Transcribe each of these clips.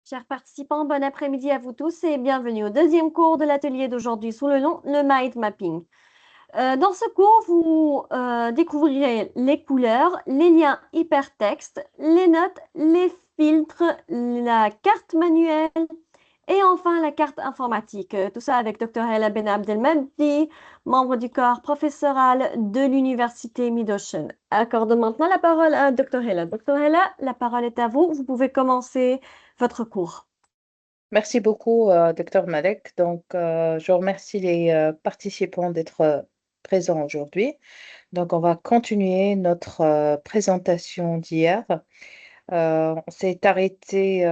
Chers participants, bon après-midi à vous tous et bienvenue au deuxième cours de l'atelier d'aujourd'hui sous le nom le Mind Mapping. Dans ce cours, vous découvrirez les couleurs, les liens hypertextes, les notes, les filtres, la carte manuelle et enfin la carte informatique. Tout ça avec Dr. Hela Ben Abdelmadi, membre du corps professoral de l'Université Mid-Ocean. Accorde maintenant la parole à Dr. Hela. Dr. Hela, la parole est à vous. Vous pouvez commencer votre cours. Merci beaucoup, Dr. Malek. Je remercie les participants d'être présents aujourd'hui. Donc, on va continuer notre présentation d'hier. On s'est arrêté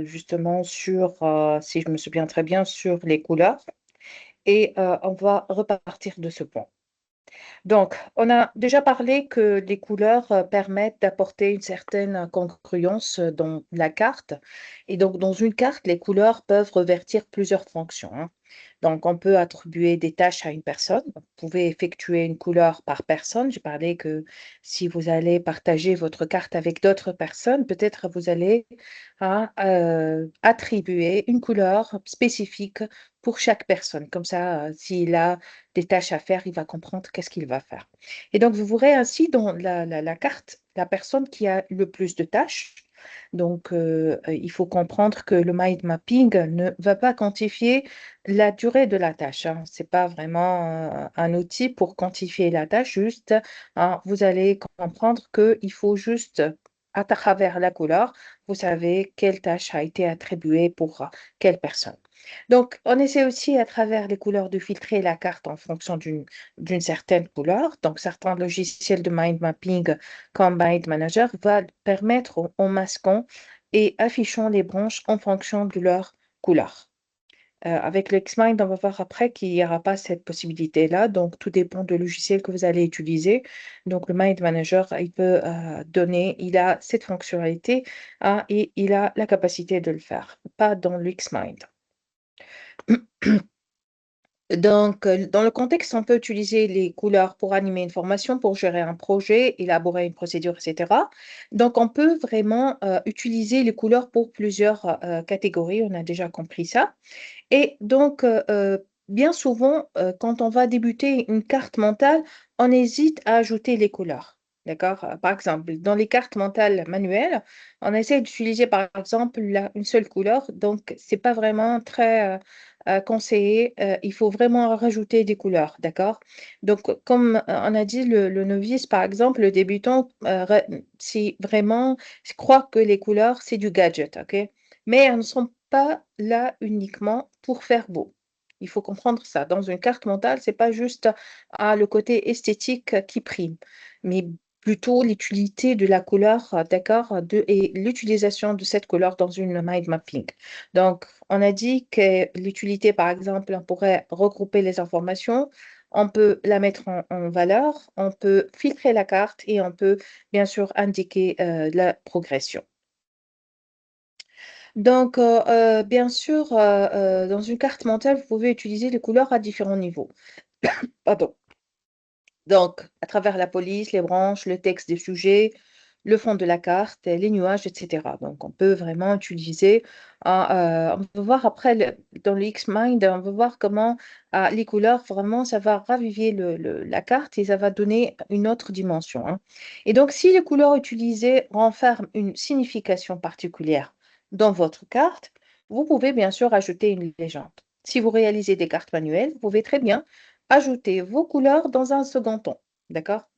justement sur, si je me souviens très bien, sur les couleurs et on va repartir de ce point. Donc, on a déjà parlé que les couleurs permettent d'apporter une certaine congruence dans la carte. Et donc, dans une carte, les couleurs peuvent revêtir plusieurs fonctions, hein. Donc, on peut attribuer des tâches à une personne. Vous pouvez effectuer une couleur par personne. J'ai parlé que si vous allez partager votre carte avec d'autres personnes, peut-être vous allez attribuer une couleur spécifique pour chaque personne. Comme ça, s'il a des tâches à faire, il va comprendre qu'est-ce qu'il va faire. Et donc, vous verrez ainsi dans la carte la personne qui a le plus de tâches. Donc, il faut comprendre que le mind mapping ne va pas quantifier la durée de la tâche, hein. Ce n'est pas vraiment un outil pour quantifier la tâche, juste, hein, vous allez comprendre qu'il faut juste, à travers la couleur, vous savez quelle tâche a été attribuée pour quelle personne. Donc, on essaie aussi à travers les couleurs de filtrer la carte en fonction d'une certaine couleur. Donc, certains logiciels de mind mapping comme Mind Manager va permettre aux masquant et affichant les branches en fonction de leur couleur. Avec le Xmind, on va voir après qu'il n'y aura pas cette possibilité-là. Donc, tout dépend du logiciel que vous allez utiliser. Donc, le Mind Manager, il peut donner, il a cette fonctionnalité, hein, et il a la capacité de le faire, pas dans le Xmind. Donc, dans le contexte, on peut utiliser les couleurs pour animer une formation, pour gérer un projet, élaborer une procédure, etc. Donc, on peut vraiment utiliser les couleurs pour plusieurs catégories. On a déjà compris ça. Et donc, bien souvent, quand on va débuter une carte mentale, on hésite à ajouter les couleurs. D'accord? Par exemple, dans les cartes mentales manuelles, on essaie d'utiliser par exemple une seule couleur. Donc, c'est pas vraiment très conseillé. Il faut vraiment rajouter des couleurs. D'accord? Donc, comme on a dit, le novice, par exemple, le débutant, si vraiment croit que les couleurs, c'est du gadget. OK? Mais elles ne sont pas là uniquement pour faire beau. Il faut comprendre ça. Dans une carte mentale, c'est pas juste le côté esthétique qui prime, mais plutôt l'utilité de la couleur, d'accord, et l'utilisation de cette couleur dans une mind mapping. Donc, on a dit que l'utilité, par exemple, on pourrait regrouper les informations, on peut la mettre en valeur, on peut filtrer la carte et on peut bien sûr indiquer la progression. Donc, bien sûr, dans une carte mentale, vous pouvez utiliser les couleurs à différents niveaux. Pardon. Donc, à travers la police, les branches, le texte des sujets, le fond de la carte, les nuages, etc. Donc, on peut vraiment utiliser. On va voir après, dans le X-Mind, on va voir comment les couleurs, vraiment, ça va raviver la carte et ça va donner une autre dimension, hein. Et donc, si les couleurs utilisées renferment une signification particulière dans votre carte, vous pouvez bien sûr ajouter une légende. Si vous réalisez des cartes manuelles, vous pouvez très bien ajouter vos couleurs dans un second temps. D'accord?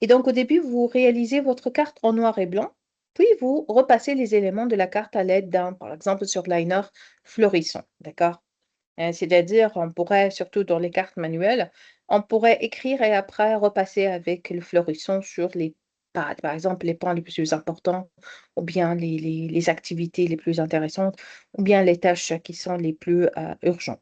Et donc, au début, vous réalisez votre carte en noir et blanc, puis vous repassez les éléments de la carte à l'aide d'un, par exemple, surliner fleurissant. D'accord? C'est-à-dire, on pourrait, surtout dans les cartes manuelles, on pourrait écrire et après repasser avec le fleurissant sur par exemple, les points les plus importants, ou bien les activités les plus intéressantes, ou bien les tâches qui sont les plus urgente.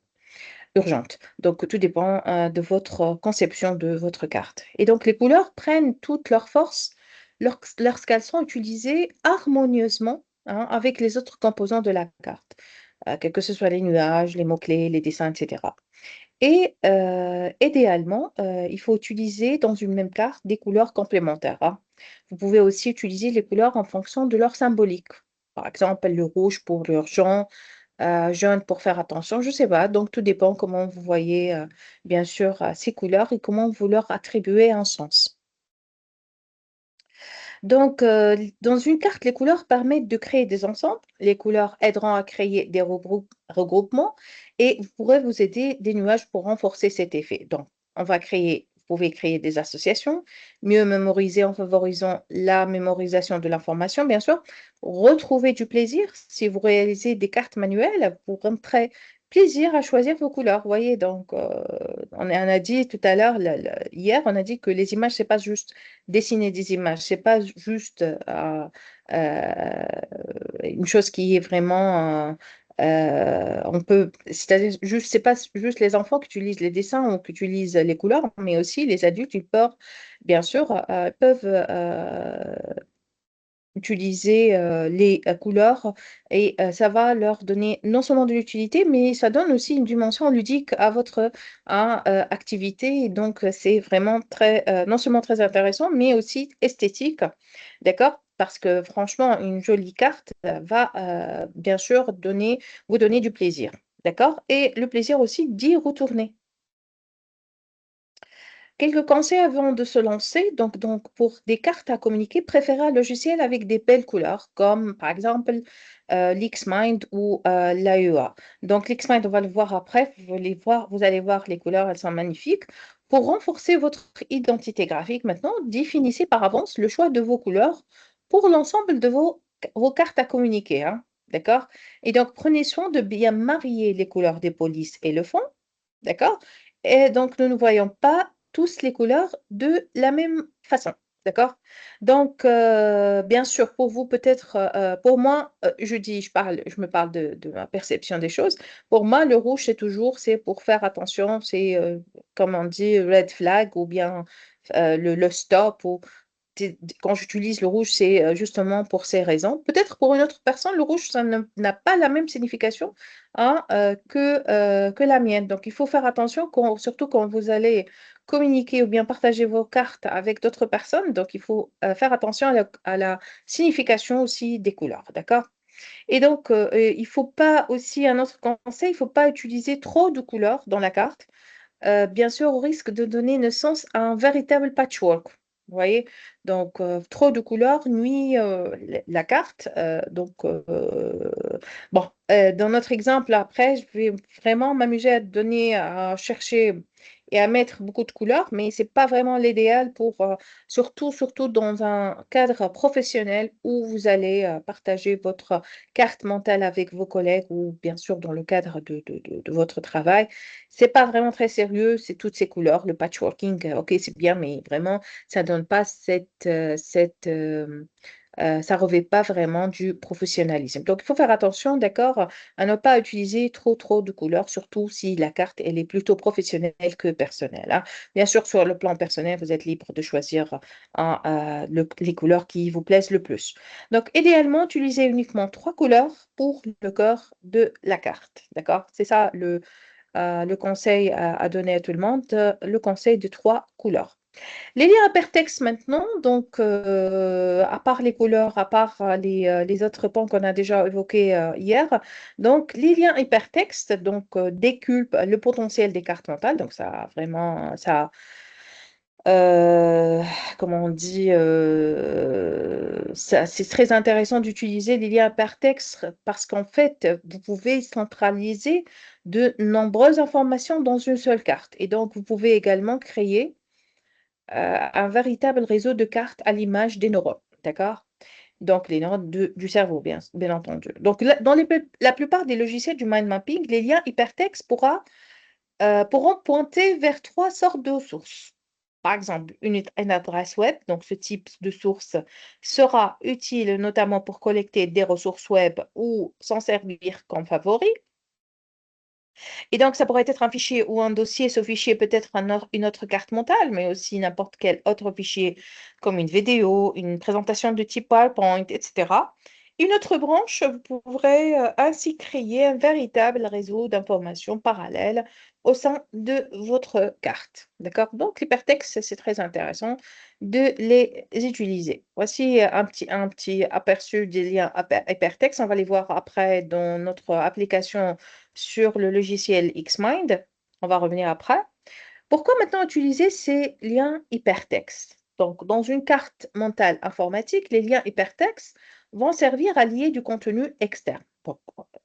Donc, tout dépend de votre conception de votre carte. Et donc, les couleurs prennent toute leur force lorsqu'elles sont utilisées harmonieusement, hein, avec les autres composants de la carte, quels que ce soit les nuages, les mots-clés, les dessins, etc. Et idéalement, il faut utiliser dans une même carte des couleurs complémentaires, hein. Vous pouvez aussi utiliser les couleurs en fonction de leur symbolique. Par exemple, le rouge pour l'urgent, jaune pour faire attention, je ne sais pas. Donc, tout dépend comment vous voyez, bien sûr, ces couleurs et comment vous leur attribuez un sens. Donc, dans une carte, les couleurs permettent de créer des ensembles. Les couleurs aideront à créer des regroupements et vous pourrez vous aider des nuages pour renforcer cet effet. Donc, vous pouvez créer des associations, mieux mémoriser en favorisant la mémorisation de l'information, bien sûr. Retrouver du plaisir. Si vous réalisez des cartes manuelles, vous rentrez plaisir à choisir vos couleurs. Vous voyez, donc, on a dit tout à l'heure, hier, on a dit que les images, c'est pas juste dessiner des images, c'est pas juste euh, une chose qui est vraiment c'est-à-dire juste, c'est pas juste les enfants qui utilisent les dessins ou qui utilisent les couleurs, mais aussi les adultes, ils peuvent, bien sûr, peuvent utiliser les couleurs et ça va leur donner non seulement de l'utilité, mais ça donne aussi une dimension ludique à votre activité. Et donc, c'est vraiment non seulement très intéressant, mais aussi esthétique. D'accord? Parce que franchement, une jolie carte va bien sûr vous donner du plaisir. D'accord? Et le plaisir aussi d'y retourner. Quelques conseils avant de se lancer. Donc, pour des cartes à communiquer, préférez un logiciel avec des belles couleurs, comme par exemple l'Xmind ou l'AEA. Donc, l'Xmind, on va le voir après. Vous allez voir les couleurs, elles sont magnifiques. Pour renforcer votre identité graphique, maintenant, définissez par avance le choix de vos couleurs pour l'ensemble de vos cartes à communiquer, hein. D'accord? Et donc, prenez soin de bien marier les couleurs des polices et le fond. D'accord? Et donc, nous ne voyons pas tous les couleurs de la même façon. D'accord? Donc, bien sûr, pour vous, peut-être, pour moi, je me parle de ma perception des choses. Pour moi, le rouge, c'est pour faire attention, comme on dit, red flag ou bien le stop ou quand j'utilise le rouge, c'est justement pour ces raisons. Peut-être pour une autre personne, le rouge, n'a pas la même signification hein, que la mienne. Donc, il faut faire attention, surtout quand vous allez communiquer ou bien partager vos cartes avec d'autres personnes. Donc, il faut faire attention à la signification aussi des couleurs. D'accord? Et donc, il ne faut pas aussi, un autre conseil, il ne faut pas utiliser trop de couleurs dans la carte bien sûr, au risque de donner naissance à un véritable patchwork. Vous voyez? Donc, trop de couleurs nuit la carte. Bon, dans notre exemple, après, je vais vraiment m'amuser à chercher et à mettre beaucoup de couleurs, mais ce n'est pas vraiment l'idéal surtout dans un cadre professionnel où vous allez partager votre carte mentale avec vos collègues ou bien sûr dans le cadre de votre travail. C'est pas vraiment très sérieux, c'est toutes ces couleurs, le patchworking, ok, c'est bien, mais vraiment, ça donne pas ça revêt pas vraiment du professionnalisme. Donc, il faut faire attention, d'accord, à ne pas utiliser trop de couleurs, surtout si la carte, elle est plutôt professionnelle que personnelle, hein. Bien sûr, sur le plan personnel, vous êtes libre de choisir les couleurs qui vous plaisent le plus. Donc, idéalement, utilisez uniquement 3 couleurs pour le cœur de la carte, d'accord? C'est ça le conseil à donner à tout le monde, le conseil de 3 couleurs. Les liens hypertextes maintenant, donc à part les couleurs, à part les autres points qu'on a déjà évoqués hier, donc les liens hypertextes donc, décuplent le potentiel des cartes mentales, donc ça vraiment, euh, comment on dit, c'est très intéressant d'utiliser les liens hypertextes parce qu'en fait, vous pouvez centraliser de nombreuses informations dans une seule carte. Et donc, vous pouvez également créer un véritable réseau de cartes à l'image des neurones. D'accord? Donc, les neurones du cerveau, bien entendu. Donc, la plupart des logiciels du mind mapping, les liens hypertextes pourront pointer vers 3 sortes de sources. Par exemple, une adresse web, donc ce type de source sera utile notamment pour collecter des ressources web ou s'en servir comme favori. Et donc, ça pourrait être un fichier ou un dossier. Ce fichier peut être une autre carte mentale, mais aussi n'importe quel autre fichier comme une vidéo, une présentation de type PowerPoint, etc. Une autre branche, vous pourrez ainsi créer un véritable réseau d'informations parallèles au sein de votre carte. D'accord? Donc, l'hypertexte, c'est très intéressant de les utiliser. Voici un petit aperçu des liens hypertexte. On va les voir après dans notre application sur le logiciel Xmind. On va revenir après. Pourquoi maintenant utiliser ces liens hypertextes? Donc, dans une carte mentale informatique, les liens hypertextes vont servir à lier du contenu externe. Bon,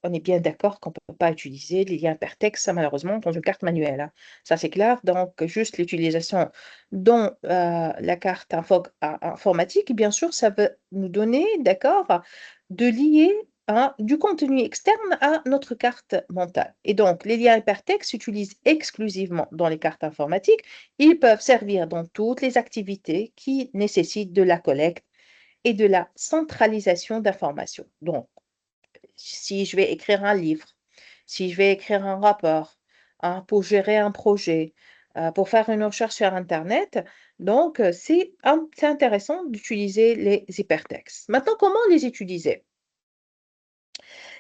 on est bien d'accord qu'on ne peut pas utiliser les liens hypertextes, ça, malheureusement, dans une carte manuelle, hein. Ça, c'est clair. Donc, juste l'utilisation dans la carte informatique, bien sûr, ça va nous donner, d'accord, de lier du contenu externe à notre carte mentale. Et donc, les liens hypertextes s'utilisent exclusivement dans les cartes informatiques. Ils peuvent servir dans toutes les activités qui nécessitent de la collecte et de la centralisation d'informations. Donc, si je vais écrire un livre, si je vais écrire un rapport, pour gérer un projet, pour faire une recherche sur Internet, donc c'est intéressant d'utiliser les hypertextes. Maintenant, comment les utiliser?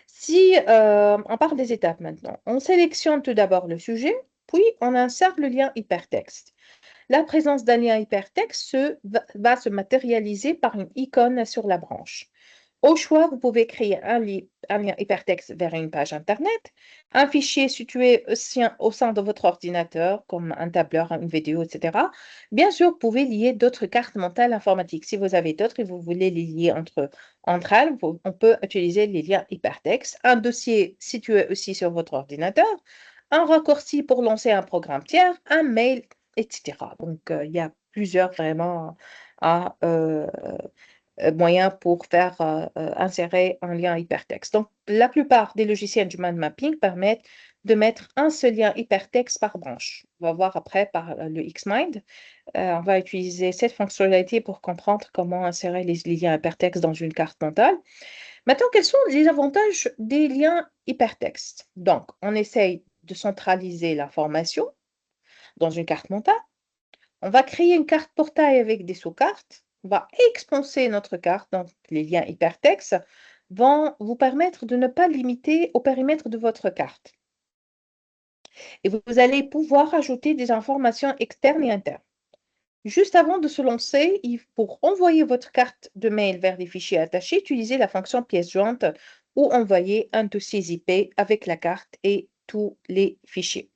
Si on parle des étapes maintenant, on sélectionne tout d'abord le sujet, puis on insère le lien hypertexte. La présence d'un lien hypertexte va se matérialiser par une icône sur la branche. Au choix, vous pouvez créer un lien hypertexte vers une page Internet, un fichier situé au sein de votre ordinateur, comme un tableur, une vidéo, etc. Bien sûr, vous pouvez lier d'autres cartes mentales informatiques. Si vous avez d'autres et vous voulez les lier entre elles, on peut utiliser les liens hypertextes, un dossier situé aussi sur votre ordinateur, un raccourci pour lancer un programme tiers, un mail, etc. Donc, il y a plusieurs vraiment à moyens pour faire insérer un lien hypertexte. Donc, la plupart des logiciels du mind mapping permettent de mettre un seul lien hypertexte par branche. On va voir après par le Xmind. On va utiliser cette fonctionnalité pour comprendre comment insérer les liens hypertextes dans une carte mentale. Maintenant, quels sont les avantages des liens hypertextes? Donc, on essaye de centraliser l'information dans une carte mentale. On va créer une carte portail avec des sous-cartes. On va expanser notre carte. Donc, les liens hypertextes vont vous permettre de ne pas limiter au périmètre de votre carte. Et vous allez pouvoir ajouter des informations externes et internes. Juste avant de se lancer, pour envoyer votre carte de mail vers des fichiers attachés, utilisez la fonction pièce jointe ou envoyer un dossier zip avec la carte et tous les fichiers.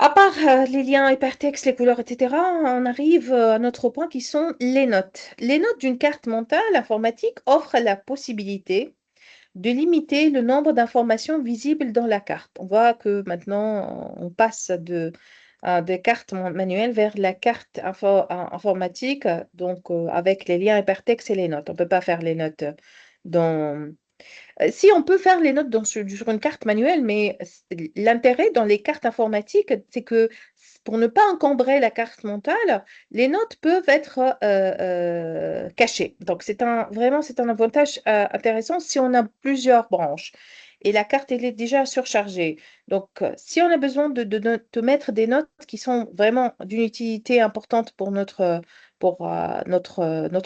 À part les liens hypertextes, les couleurs, etc., on arrive à notre point qui sont les notes. Les notes d'une carte mentale informatique offrent la possibilité de limiter le nombre d'informations visibles dans la carte. On voit que maintenant, on passe des cartes manuelles vers la carte informatique, donc avec les liens hypertextes et les notes. On ne peut pas faire les notes dans si on peut faire les notes sur une carte manuelle, mais l'intérêt dans les cartes informatiques, c'est que pour ne pas encombrer la carte mentale, les notes peuvent être cachées. Donc, vraiment, c'est un avantage intéressant si on a plusieurs branches. Et la carte, elle est déjà surchargée. Donc, si on a besoin de mettre des notes qui sont vraiment d'une utilité importante pour notre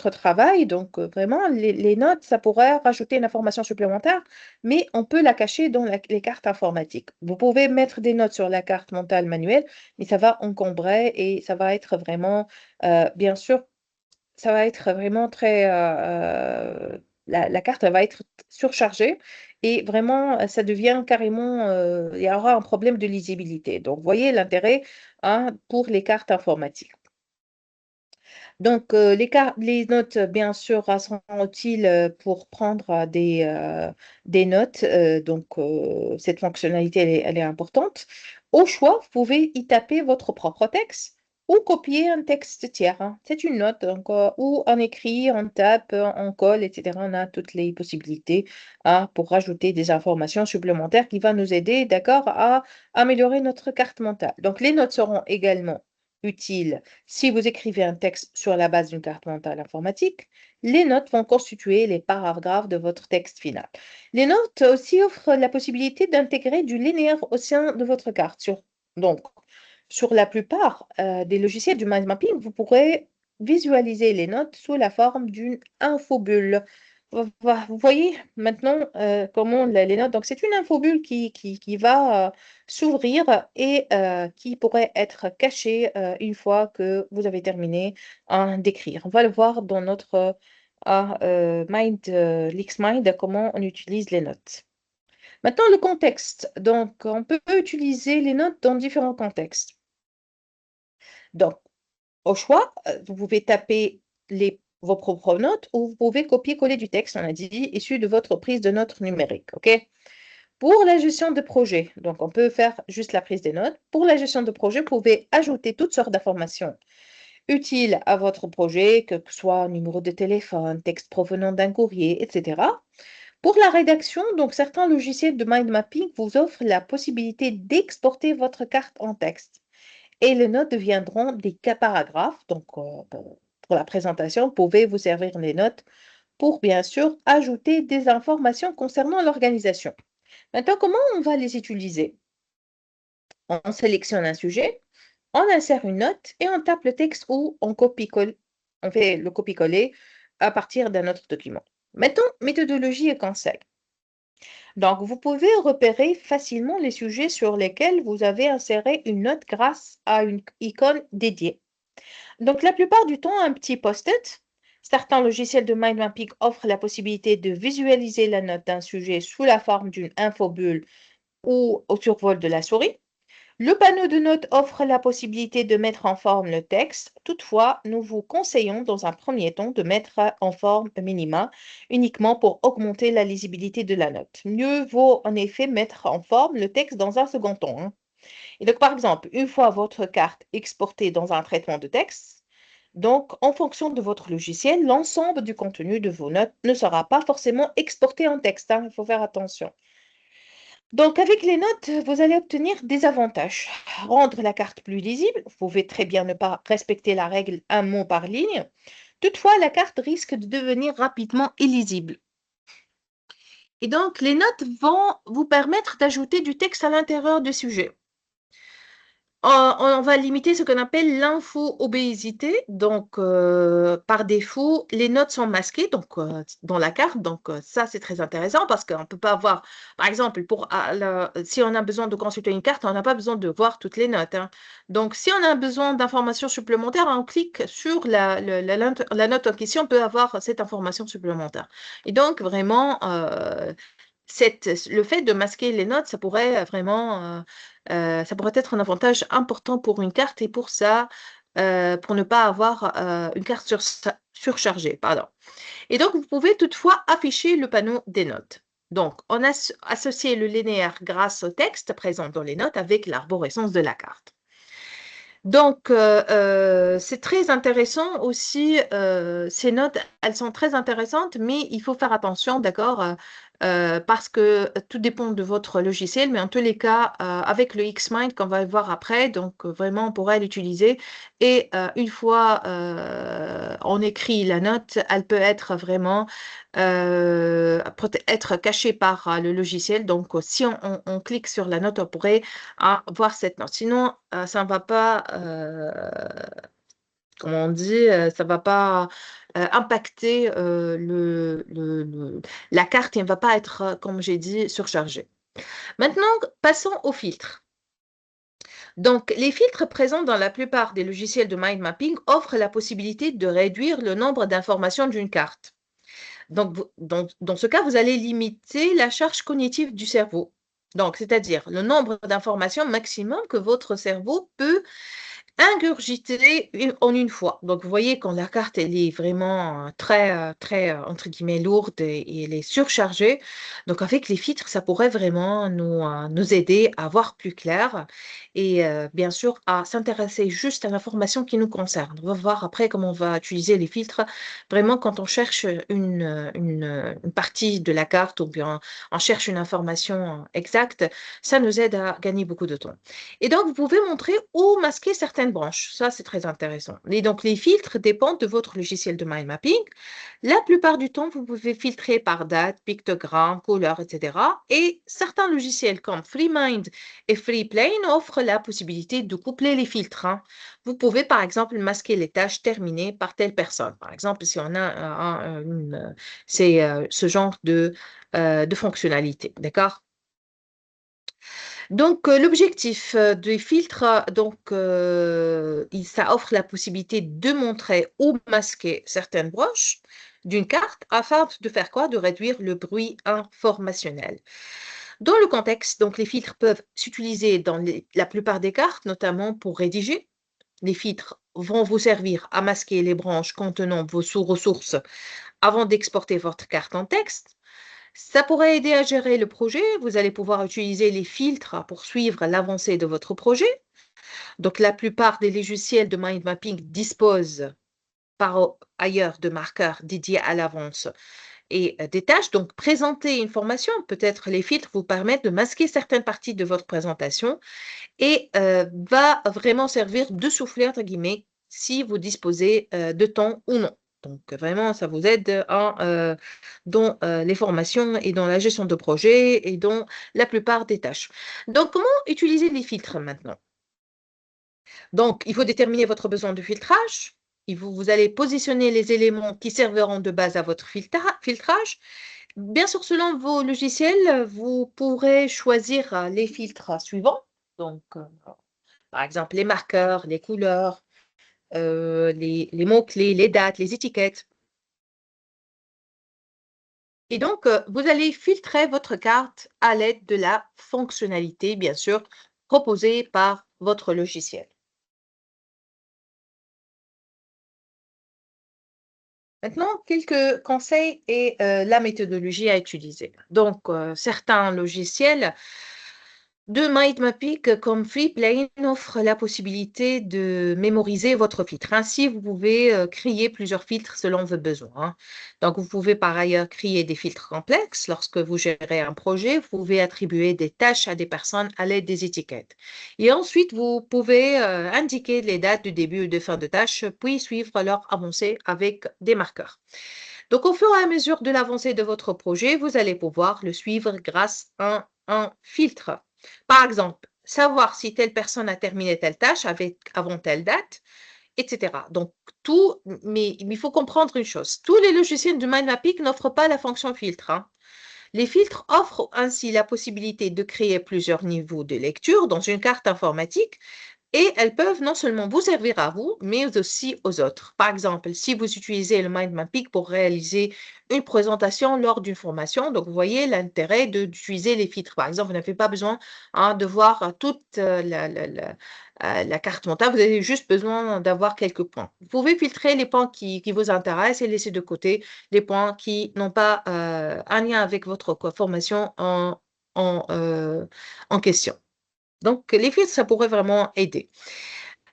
travail. Donc, vraiment, les notes, ça pourrait rajouter une information supplémentaire, mais on peut la cacher dans les cartes informatiques. Vous pouvez mettre des notes sur la carte mentale manuelle, mais ça va encombrer et ça va être vraiment, bien sûr, ça va être vraiment très... la carte elle va être surchargée et vraiment, ça devient carrément... il y aura un problème de lisibilité. Donc, vous voyez l'intérêt pour les cartes informatiques. Donc, les notes, bien sûr, seront utiles pour prendre des notes. Donc, cette fonctionnalité, elle est importante. Au choix, vous pouvez y taper votre propre texte ou copier un texte tiers, hein. C'est une note, donc, ou en écrit, on tape, on colle, etc. On a toutes les possibilités pour rajouter des informations supplémentaires qui vont nous aider, d'accord, à améliorer notre carte mentale. Donc, les notes seront également utiles si vous écrivez un texte sur la base d'une carte mentale informatique. Les notes vont constituer les paragraphes de votre texte final. Les notes aussi offrent la possibilité d'intégrer du linéaire au sein de votre carte. Donc, sur la plupart des logiciels du mind mapping, vous pourrez visualiser les notes sous la forme d'une infobulle. vous voyez maintenant comment les notes. Donc, c'est une infobulle qui va s'ouvrir et qui pourrait être cachée une fois que vous avez terminé d'écrire. On va le voir dans notre LeaksMind, comment on utilise les notes. Maintenant, le contexte. Donc, on peut utiliser les notes dans différents contextes. Donc, au choix, vous pouvez taper vos propres notes ou vous pouvez copier-coller du texte, on a dit, issu de votre prise de notes numérique. OK? Pour la gestion de projet, donc on peut faire juste la prise des notes. Pour la gestion de projet, vous pouvez ajouter toutes sortes d'informations utiles à votre projet, que ce soit numéro de téléphone, texte provenant d'un courrier, etc. Pour la rédaction, donc certains logiciels de mind mapping vous offrent la possibilité d'exporter votre carte en texte et les notes deviendront des cas paragraphes. Donc, pour la présentation, vous pouvez vous servir les notes pour, bien sûr, ajouter des informations concernant l'organisation. Maintenant, comment on va les utiliser? On sélectionne un sujet, on insère une note et on tape le texte ou on copie-colle. On fait le copier-coller à partir d'un autre document. Maintenant, méthodologie et conseils. Donc, vous pouvez repérer facilement les sujets sur lesquels vous avez inséré une note grâce à une icône dédiée. Donc, la plupart du temps, un petit post-it. Certains logiciels de mind mapping offrent la possibilité de visualiser la note d'un sujet sous la forme d'une infobulle ou au survol de la souris. Le panneau de notes offre la possibilité de mettre en forme le texte. Toutefois, nous vous conseillons dans un premier temps de mettre en forme minima uniquement pour augmenter la lisibilité de la note. Mieux vaut en effet mettre en forme le texte dans un second temps, hein. Et donc, par exemple, une fois votre carte exportée dans un traitement de texte, donc en fonction de votre logiciel, l'ensemble du contenu de vos notes ne sera pas forcément exporté en texte, hein. Il faut faire attention. Donc, avec les notes, vous allez obtenir des avantages. Rendre la carte plus lisible. Vous pouvez très bien ne pas respecter la règle un mot par ligne. Toutefois, la carte risque de devenir rapidement illisible. Et donc, les notes vont vous permettre d'ajouter du texte à l'intérieur du sujet. On va limiter ce qu'on appelle l'info-obésité. Donc, par défaut, les notes sont masquées donc, dans la carte. Donc, ça, c'est très intéressant parce qu'on ne peut pas avoir, par exemple, si on a besoin de consulter une carte, on n'a pas besoin de voir toutes les notes, hein. Donc, si on a besoin d'informations supplémentaires, on clique sur la note en question, on peut avoir cette information supplémentaire. Et donc, vraiment, le fait de masquer les notes, ça pourrait vraiment ça pourrait être un avantage important pour une carte et pour ça, pour ne pas avoir une carte surchargée. Pardon. Et donc, vous pouvez toutefois afficher le panneau des notes. Donc, on a associé le linéaire grâce au texte présent dans les notes avec l'arborescence de la carte. Donc, c'est très intéressant aussi, ces notes, elles sont très intéressantes, mais il faut faire attention, d'accord, parce que tout dépend de votre logiciel, mais en tous les cas, avec le Xmind qu'on va voir après, donc vraiment, on pourrait l'utiliser. Et une fois on écrit la note, elle peut être vraiment être cachée par le logiciel. Donc, si on clique sur la note, on pourrait voir cette note. Sinon, ça ne va pas, comment on dit, ça ne va pas impacter la carte et elle ne va pas être, comme j'ai dit, surchargée. Maintenant, passons aux filtres. Donc, les filtres présents dans la plupart des logiciels de mind mapping offrent la possibilité de réduire le nombre d'informations d'une carte. Donc, dans ce cas, vous allez limiter la charge cognitive du cerveau. Donc, c'est-à-dire le nombre d'informations maximum que votre cerveau peut ingurgité en une fois. Donc, vous voyez, quand la carte, elle est vraiment très, entre guillemets, lourde et elle est surchargée. Donc, avec les filtres, ça pourrait vraiment nous aider à voir plus clair et bien sûr, à s'intéresser juste à l'information qui nous concerne. On va voir après comment on va utiliser les filtres vraiment quand on cherche une partie de la carte ou bien on cherche une information exacte. Ça nous aide à gagner beaucoup de temps. Et donc, vous pouvez montrer ou masquer certaines certaines branches. Ça, c'est très intéressant. Et donc, les filtres dépendent de votre logiciel de mind mapping. La plupart du temps, vous pouvez filtrer par date, pictogramme, couleur, etc. Et certains logiciels comme FreeMind et FreePlane offrent la possibilité de coupler les filtres, hein. Vous pouvez, par exemple, masquer les tâches terminées par telle personne. Par exemple, si on a ce genre de fonctionnalité. D'accord? Donc, l'objectif des filtres, ça offre la possibilité de montrer ou masquer certaines broches d'une carte afin de faire quoi? De réduire le bruit informationnel. Dans le contexte, donc, les filtres peuvent s'utiliser dans la plupart des cartes, notamment pour rédiger. Les filtres vont vous servir à masquer les branches contenant vos sous-ressources avant d'exporter votre carte en texte. Ça pourrait aider à gérer le projet. Vous allez pouvoir utiliser les filtres pour suivre l'avancée de votre projet. Donc, la plupart des logiciels de mind mapping disposent par ailleurs de marqueurs dédiés à l'avance et des tâches. Donc, présenter une formation, peut-être les filtres vous permettent de masquer certaines parties de votre présentation et va vraiment servir de soufflet, entre guillemets, si vous disposez de temps ou non. Donc, vraiment, ça vous aide dans les formations et dans la gestion de projet et dans la plupart des tâches. Donc, comment utiliser les filtres maintenant? Donc, il faut déterminer votre besoin de filtrage. Vous allez positionner les éléments qui serviront de base à votre filtrage. Bien sûr, selon vos logiciels, vous pourrez choisir les filtres suivants. Donc, par exemple, les marqueurs, les couleurs, les mots-clés, les dates, les étiquettes. Et donc, vous allez filtrer votre carte à l'aide de la fonctionnalité, bien sûr, proposée par votre logiciel. Maintenant, quelques conseils et la méthodologie à utiliser. Donc, certains logiciels de mind mapping comme FreePlane offrent la possibilité de mémoriser votre filtre. Ainsi, vous pouvez créer plusieurs filtres selon vos besoins, hein. Donc, vous pouvez par ailleurs créer des filtres complexes. Lorsque vous gérez un projet, vous pouvez attribuer des tâches à des personnes à l'aide des étiquettes. Et ensuite, vous pouvez indiquer les dates de début ou de fin de tâche, puis suivre leur avancée avec des marqueurs. Donc, au fur et à mesure de l'avancée de votre projet, vous allez pouvoir le suivre grâce à un filtre. Par exemple, savoir si telle personne a terminé telle tâche avant telle date, etc. Donc, mais il faut comprendre une chose. Tous les logiciels de mind mapping n'offrent pas la fonction filtre, hein. Les filtres offrent ainsi la possibilité de créer plusieurs niveaux de lecture dans une carte informatique et elles peuvent non seulement vous servir à vous, mais aussi aux autres. Par exemple, si vous utilisez le mind mapping pour réaliser une présentation lors d'une formation, donc vous voyez l'intérêt d'utiliser les filtres. Par exemple, vous n'avez pas besoin de voir toute la carte mentale, vous avez juste besoin d'avoir quelques points. Vous pouvez filtrer les points qui vous intéressent et laisser de côté les points qui n'ont pas un lien avec votre formation en, euh, en question. Donc, les filtres, ça pourrait vraiment aider.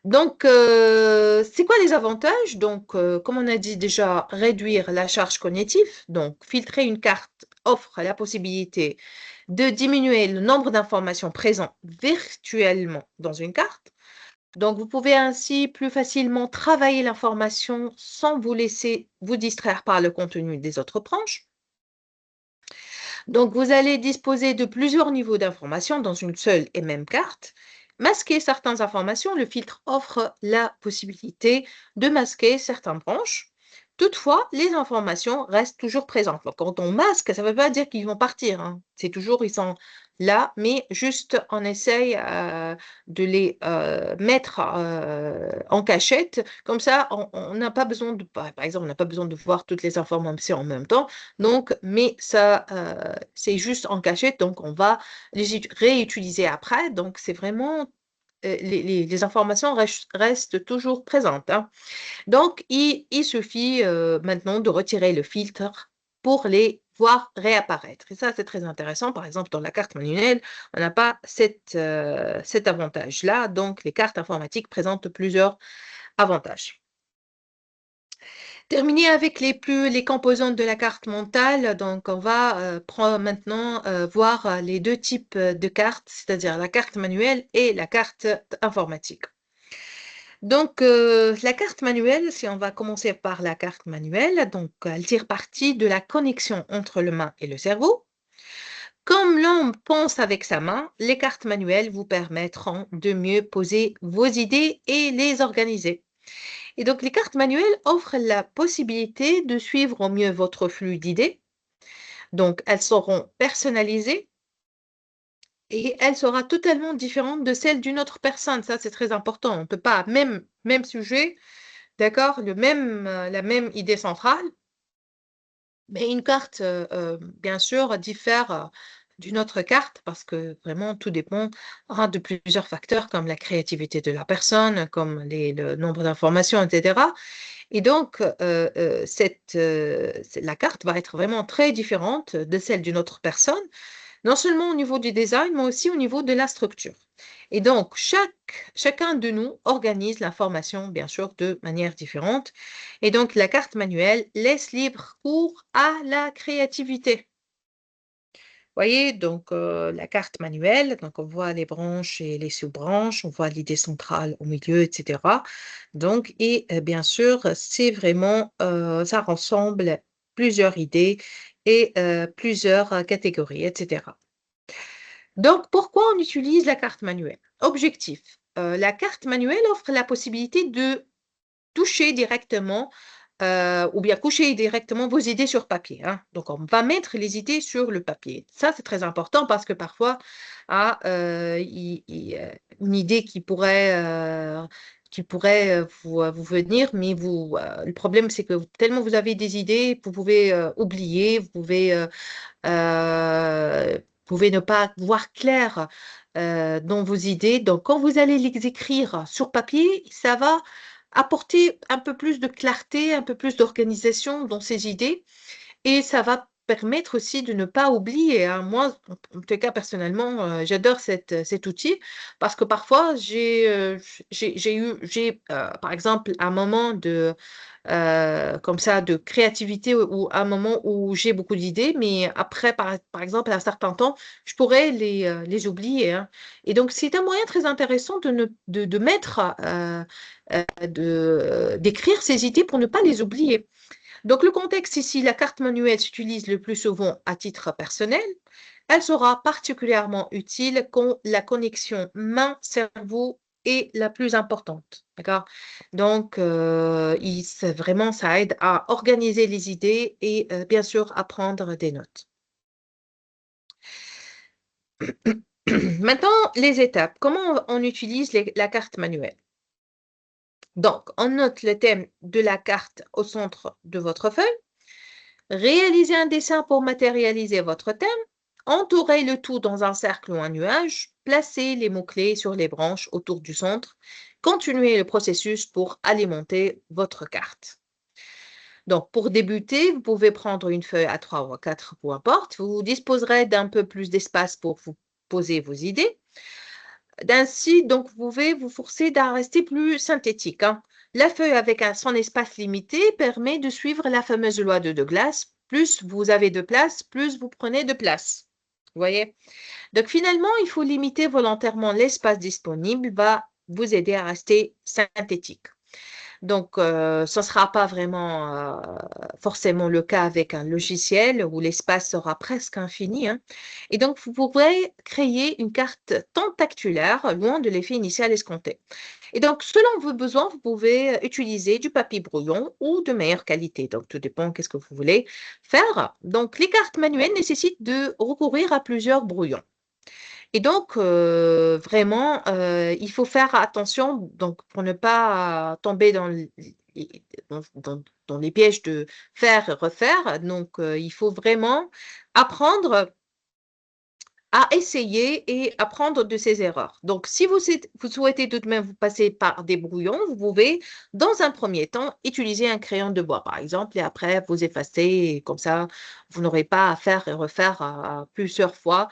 Donc, c'est quoi les avantages? Donc, comme on a dit déjà, réduire la charge cognitive. Donc, filtrer une carte offre la possibilité de diminuer le nombre d'informations présentes virtuellement dans une carte. Donc, vous pouvez ainsi plus facilement travailler l'information sans vous laisser vous distraire par le contenu des autres branches. Donc, vous allez disposer de plusieurs niveaux d'information dans une seule et même carte. Masquer certaines informations, le filtre offre la possibilité de masquer certaines branches. Toutefois, les informations restent toujours présentes. Donc, quand on masque, ça ne veut pas dire qu'ils vont partir, hein. C'est toujours, ils sont là, mais juste on essaye de les mettre en cachette. Comme ça, on n'a pas besoin de, par exemple, on n'a pas besoin de voir toutes les informations en même temps. Donc, mais ça, c'est juste en cachette, donc on va les réutiliser après. Donc, c'est vraiment, les informations restent toujours présentes, hein. Donc, il suffit maintenant de retirer le filtre pour les voir réapparaître. Et ça, c'est très intéressant. Par exemple, dans la carte manuelle, on n'a pas cet avantage-là. Donc, les cartes informatiques présentent plusieurs avantages. Terminer avec les composantes de la carte mentale. Donc, on va maintenant voir les deux types de cartes, c'est-à-dire la carte manuelle et la carte informatique. Donc, la carte manuelle, si on va commencer par la carte manuelle, donc elle tire parti de la connexion entre le main et le cerveau. Comme l'homme pense avec sa main, les cartes manuelles vous permettront de mieux poser vos idées et les organiser. Et donc, les cartes manuelles offrent la possibilité de suivre au mieux votre flux d'idées. Donc, elles seront personnalisées et elle sera totalement différente de celle d'une autre personne. Ça, c'est très important. On ne peut pas, même sujet, d'accord, la même idée centrale, mais une carte, bien sûr, diffère d'une autre carte parce que vraiment, tout dépend de plusieurs facteurs comme la créativité de la personne, comme le nombre d'informations, etc. Et donc, la carte va être vraiment très différente de celle d'une autre personne, non seulement au niveau du design, mais aussi au niveau de la structure. Et donc, chacun de nous organise l'information, bien sûr, de manière différente. Et donc, la carte manuelle laisse libre cours à la créativité. Vous voyez, donc la carte manuelle, donc on voit les branches et les sous-branches, on voit l'idée centrale au milieu, etc. Donc, et bien sûr, c'est vraiment, ça rassemble plusieurs idées et plusieurs catégories, etc. Donc, pourquoi on utilise la carte manuelle? Objectif. La carte manuelle offre la possibilité de toucher directement ou bien coucher directement vos idées sur papier, hein. Donc, on va mettre les idées sur le papier. Ça, c'est très important parce que parfois, une idée qui pourrait vous venir, mais le problème, c'est que tellement vous avez des idées, vous pouvez oublier, vous pouvez ne pas voir clair dans vos idées. Donc, quand vous allez les écrire sur papier, ça va apporter un peu plus de clarté, un peu plus d'organisation dans ces idées et ça va permettre aussi de ne pas oublier, hein. Moi, en tout cas, personnellement, j'adore cet outil parce que parfois, par exemple, un moment comme ça de créativité ou un moment où j'ai beaucoup d'idées, mais après, par exemple, à un certain temps, je pourrais les oublier, hein. Et donc, c'est un moyen très intéressant de mettre, d'écrire ces idées pour ne pas les oublier. Donc, le contexte ici, la carte manuelle s'utilise le plus souvent à titre personnel. Elle sera particulièrement utile quand la connexion main-cerveau est la plus importante. D'accord? Donc, vraiment, ça aide à organiser les idées et bien sûr à prendre des notes. Maintenant, les étapes. Comment on utilise la carte manuelle? Donc, on note le thème de la carte au centre de votre feuille. Réalisez un dessin pour matérialiser votre thème. Entourez le tout dans un cercle ou un nuage. Placez les mots-clés sur les branches autour du centre. Continuez le processus pour alimenter votre carte. Donc, pour débuter, vous pouvez prendre une feuille à 3 ou à 4, peu importe. Vous disposerez d'un peu plus d'espace pour vous poser vos idées. Ainsi, donc, vous pouvez vous forcer à rester plus synthétique, hein. La feuille avec son espace limité permet de suivre la fameuse loi de Douglas. Plus vous avez de place, plus vous prenez de place. Vous voyez? Donc, finalement, il faut limiter volontairement l'espace disponible, va vous aider à rester synthétique. Donc, ce ne sera pas vraiment forcément le cas avec un logiciel où l'espace sera presque infini, hein. Et donc, vous pourrez créer une carte tentaculaire loin de l'effet initial escompté. Et donc, selon vos besoins, vous pouvez utiliser du papier brouillon ou de meilleure qualité. Donc, tout dépend qu'est-ce que vous voulez faire. Donc, les cartes manuelles nécessitent de recourir à plusieurs brouillons. Et donc, vraiment, il faut faire attention donc, pour ne pas tomber dans les pièges de faire et refaire. Donc, il faut vraiment apprendre à essayer et apprendre de ses erreurs. Donc, si vous souhaitez tout de même vous passer par des brouillons, vous pouvez, dans un premier temps, utiliser un crayon de bois, par exemple, et après, vous effacer, et comme ça, vous n'aurez pas à faire et refaire plusieurs fois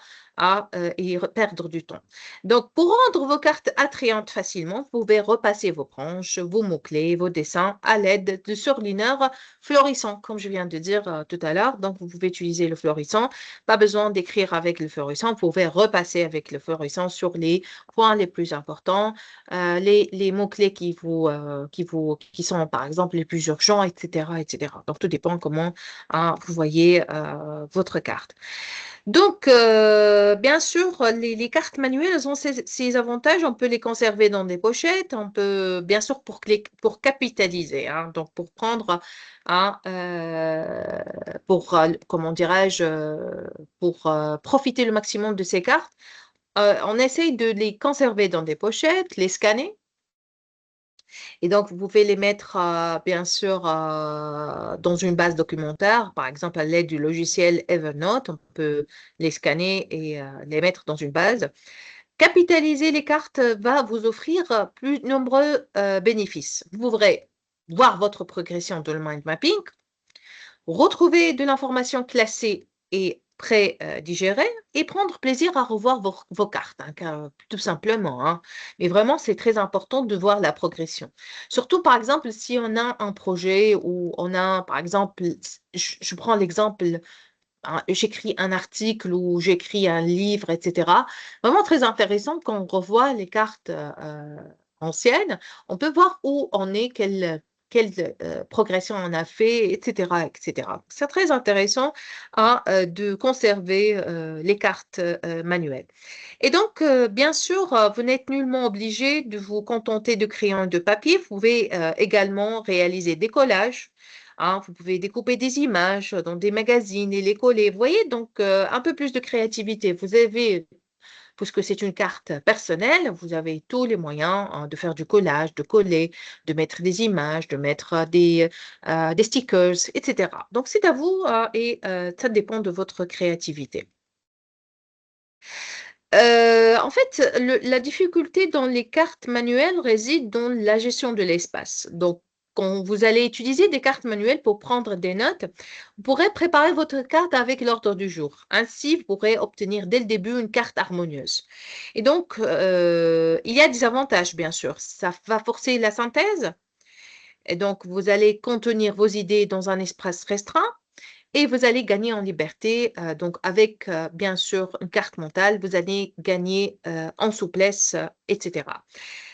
perdre du temps. Donc, pour rendre vos cartes attrayantes facilement, vous pouvez repasser vos branches, vos mots-clés, vos dessins à l'aide de surligneurs florissants, comme je viens de dire tout à l'heure. Donc, vous pouvez utiliser le florissant. Pas besoin d'écrire avec le florissant. Vous pouvez repasser avec le florissant sur les points les plus importants, les mots-clés qui sont, par exemple, les plus urgents, etc., etc. Donc, tout dépend comment vous voyez votre carte. Donc, bien sûr, les cartes manuelles elles ont ces avantages. On peut les conserver dans des pochettes. On peut, bien sûr, pour capitaliser, hein, donc pour prendre, hein, comment dirais-je, pour profiter le maximum de ces cartes. On essaye de les conserver dans des pochettes, les scanner. Et donc, vous pouvez les mettre, bien sûr, dans une base documentaire, par exemple à l'aide du logiciel Evernote. On peut les scanner et les mettre dans une base. Capitaliser les cartes va vous offrir plus nombreux bénéfices. Vous pourrez voir votre progression de le mind mapping, retrouver de l'information classée et pré-digérée et prendre plaisir à revoir vos cartes, hein, tout simplement, hein. Mais vraiment, c'est très important de voir la progression. Surtout, par exemple, si on a un projet ou on a, par exemple, je prends l'exemple, hein, j'écris un article ou j'écris un livre, etc. Vraiment très intéressant quand on revoit les cartes anciennes, on peut voir où on est, quelle progression on a fait, etc., etc. C'est très intéressant de conserver les cartes manuelles. Et donc, bien sûr, vous n'êtes nullement obligé de vous contenter de crayons et de papier. Vous pouvez également réaliser des collages. Hein, vous pouvez découper des images dans des magazines et les coller. Vous voyez, donc un peu plus de créativité. Vous avez, puisque c'est une carte personnelle, vous avez tous les moyens hein, de faire du collage, de coller, de mettre des images, de mettre des stickers, etc. Donc, c'est à vous et ça dépend de votre créativité. En fait, la difficulté dans les cartes manuelles réside dans la gestion de l'espace. Donc, quand vous allez utiliser des cartes manuelles pour prendre des notes, vous pourrez préparer votre carte avec l'ordre du jour. Ainsi, vous pourrez obtenir dès le début une carte harmonieuse. Et donc, il y a des avantages, bien sûr. Ça va forcer la synthèse. Et donc, vous allez contenir vos idées dans un espace restreint. Et vous allez gagner en liberté. Donc, avec bien sûr une carte mentale, vous allez gagner en souplesse, etc.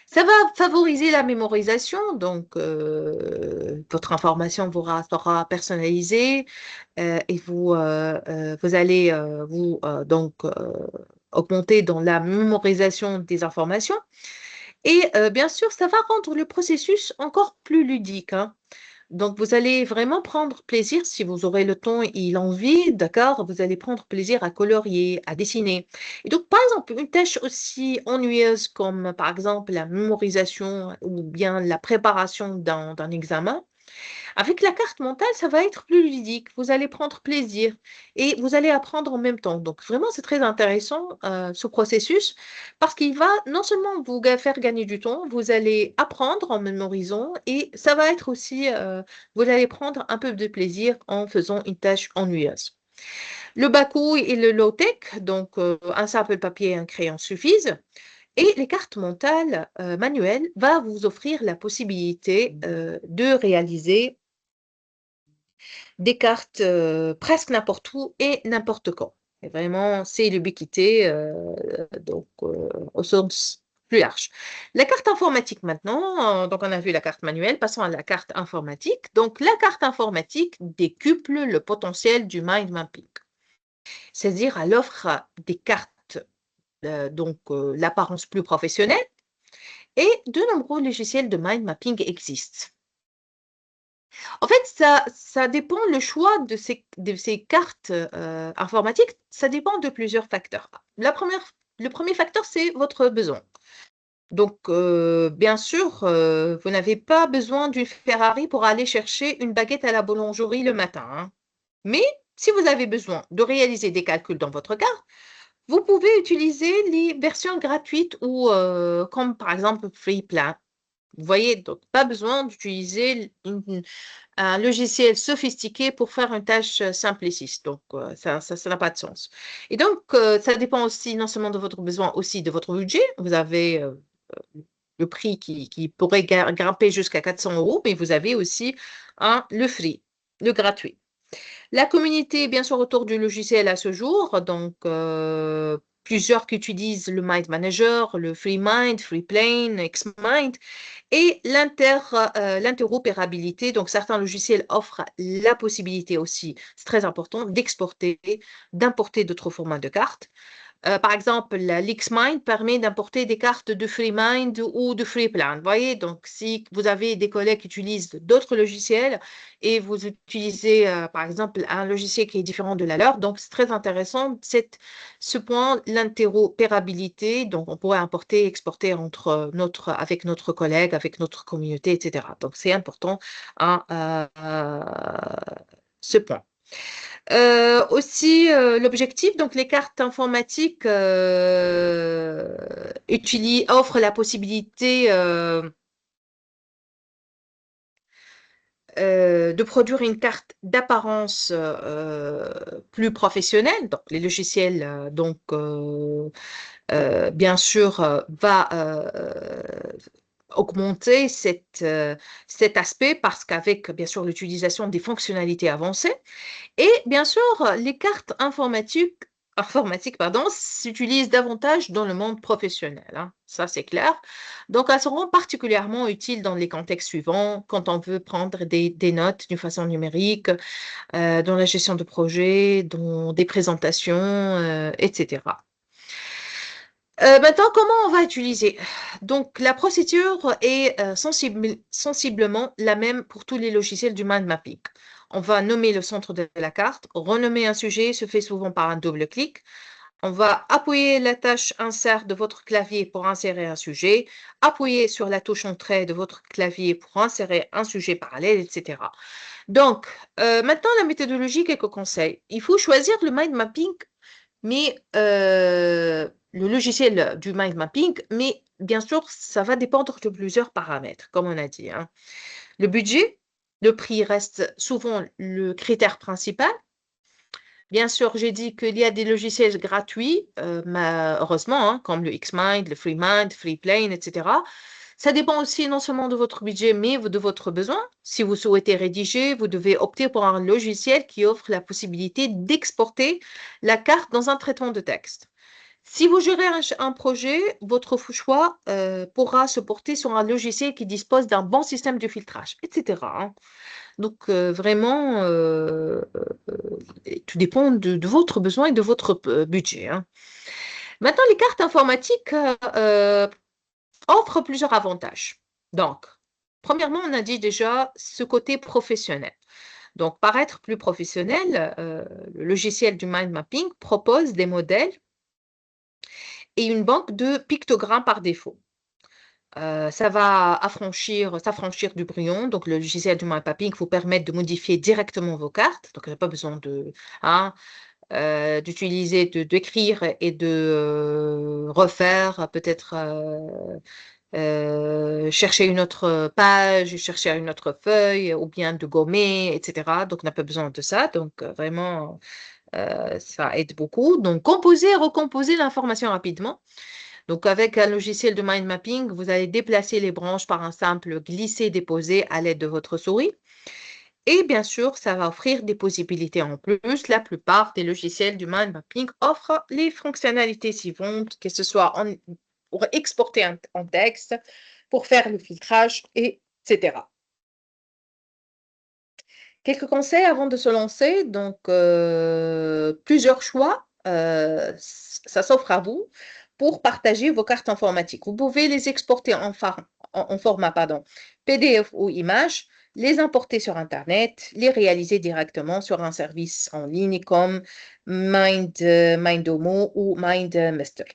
Ça va favoriser la mémorisation. Donc, votre information sera personnalisée et vous allez donc augmenter dans la mémorisation des informations. Et bien sûr, ça va rendre le processus encore plus ludique, hein. Donc, vous allez vraiment prendre plaisir, si vous aurez le temps et l'envie, d'accord, vous allez prendre plaisir à colorier, à dessiner. Et donc, par exemple, une tâche aussi ennuyeuse comme, par exemple, la mémorisation ou bien la préparation d'un examen, avec la carte mentale, ça va être plus ludique. Vous allez prendre plaisir et vous allez apprendre en même temps. Donc, vraiment, c'est très intéressant ce processus parce qu'il va non seulement vous faire gagner du temps, vous allez apprendre en mémorisant et ça va être aussi, vous allez prendre un peu de plaisir en faisant une tâche ennuyeuse. Le bas coût et le low-tech, donc un simple papier et un crayon suffisent. Et les cartes mentales manuelles va vous offrir la possibilité de réaliser des cartes presque n'importe où et n'importe quand. Et vraiment, c'est l'ubiquité, donc au sens plus large. La carte informatique maintenant, donc on a vu la carte manuelle, passons à la carte informatique. Donc la carte informatique décuple le potentiel du mind mapping, c'est-à-dire elle offre des cartes, donc l'apparence plus professionnelle, et de nombreux logiciels de mind mapping existent. En fait, ça dépend, le choix de ces cartes informatiques, ça dépend de plusieurs facteurs. Le premier facteur, c'est votre besoin. Donc, bien sûr, vous n'avez pas besoin d'une Ferrari pour aller chercher une baguette à la boulangerie le matin, hein. Mais si vous avez besoin de réaliser des calculs dans votre carte, vous pouvez utiliser les versions gratuites ou comme par exemple FreePlan. Vous voyez, donc pas besoin d'utiliser un logiciel sophistiqué pour faire une tâche simpliciste. Donc, ça n'a pas de sens. Et donc, ça dépend aussi non seulement de votre besoin, aussi de votre budget. Vous avez le prix qui pourrait grimper jusqu'à 400 euros, mais vous avez aussi le free, le gratuit. La communauté, bien sûr, autour du logiciel à ce jour, donc plusieurs qui utilisent le Mind Manager, le FreeMind, FreePlane, XMind, et l'interopérabilité. Donc, certains logiciels offrent la possibilité aussi, c'est très important, d'exporter, d'importer d'autres formats de cartes. Par exemple, l'XMind permet d'importer des cartes de FreeMind ou de FreePlan. Vous voyez, donc si vous avez des collègues qui utilisent d'autres logiciels et vous utilisez, par exemple, un logiciel qui est différent de la leur, donc c'est très intéressant, ce point, l'interopérabilité. Donc, on pourrait importer et exporter avec notre collègue, avec notre communauté, etc. Donc, c'est important ce point. Aussi, l'objectif, donc les cartes informatiques offrent la possibilité de produire une carte d'apparence plus professionnelle. Donc, les logiciels, bien sûr, va augmenter cet aspect parce qu'avec, bien sûr, l'utilisation des fonctionnalités avancées, et bien sûr, les cartes informatiques, pardon, s'utilisent davantage dans le monde professionnel, hein. Ça, c'est clair. Donc, elles seront particulièrement utiles dans les contextes suivants, quand on veut prendre des notes d'une façon numérique, dans la gestion de projets, dans des présentations, etc. Maintenant, comment on va utiliser? Donc, la procédure est sensiblement la même pour tous les logiciels du mind mapping. On va nommer le centre de la carte, renommer un sujet se fait souvent par un double clic. On va appuyer la tâche Insert de votre clavier pour insérer un sujet, appuyer sur la touche Entrée de votre clavier pour insérer un sujet parallèle, etc. Donc, maintenant, la méthodologie, quelques conseils. Il faut choisir le mind mapping, mais le logiciel du mind mapping, mais bien sûr, ça va dépendre de plusieurs paramètres, comme on a dit, hein. Le budget, le prix reste souvent le critère principal. Bien sûr, j'ai dit qu'il y a des logiciels gratuits, heureusement, hein, comme le Xmind, le FreeMind, FreePlane, etc. Ça dépend aussi non seulement de votre budget, mais de votre besoin. Si vous souhaitez rédiger, vous devez opter pour un logiciel qui offre la possibilité d'exporter la carte dans un traitement de texte. Si vous gérez un projet, votre choix pourra se porter sur un logiciel qui dispose d'un bon système de filtrage, etc., hein. Donc, vraiment, tout dépend de votre besoin et de votre budget, hein. Maintenant, les cartes informatiques offrent plusieurs avantages. Donc, premièrement, on a dit déjà ce côté professionnel. Donc, pour être plus professionnel, le logiciel du mind mapping propose des modèles et une banque de pictogrammes par défaut. Ça va s'affranchir du brouillon. Donc, le logiciel du mind mapping vous permet de modifier directement vos cartes. Donc, il n'y a pas besoin hein, d'écrire et de refaire, peut-être chercher une autre page, chercher une autre feuille, ou bien de gommer, etc. Donc, on n'a pas besoin de ça. Donc, vraiment, ça aide beaucoup. Donc, composer et recomposer l'information rapidement. Donc, avec un logiciel de mind mapping, vous allez déplacer les branches par un simple glisser-déposer à l'aide de votre souris. Et bien sûr, ça va offrir des possibilités en plus. La plupart des logiciels du mind mapping offrent les fonctionnalités suivantes, que ce soit pour exporter en texte, pour faire le filtrage, etc. Quelques conseils avant de se lancer. Donc, plusieurs choix, ça s'offre à vous pour partager vos cartes informatiques. Vous pouvez les exporter en format PDF ou image, les importer sur Internet, les réaliser directement sur un service en ligne comme Mindomo ou MindMaster.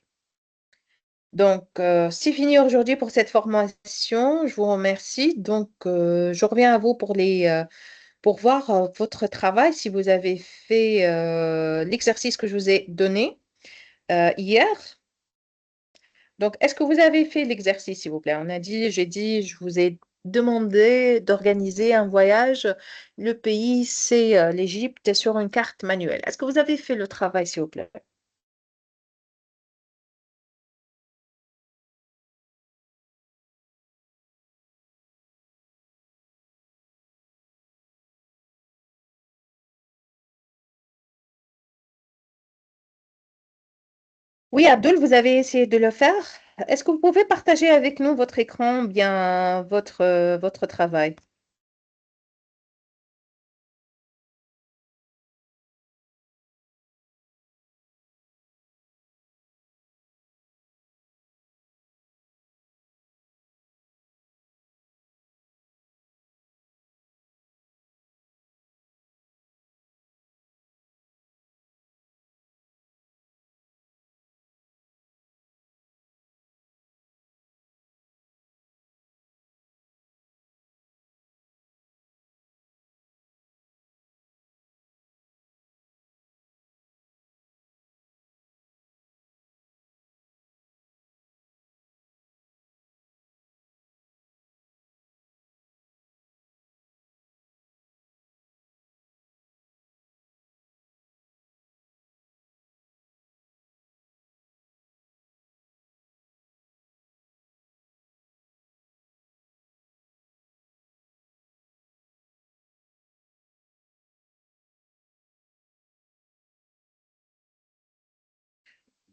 Donc, c'est fini aujourd'hui pour cette formation. Je vous remercie. Donc, je reviens à vous pour voir votre travail, si vous avez fait l'exercice que je vous ai donné hier. Donc, est-ce que vous avez fait l'exercice, s'il vous plaît? J'ai dit, je vous ai demandé d'organiser un voyage. Le pays, c'est l'Égypte sur une carte manuelle. Est-ce que vous avez fait le travail, s'il vous plaît? Oui, Abdul, vous avez essayé de le faire. Est-ce que vous pouvez partager avec nous votre écran, ou bien votre travail?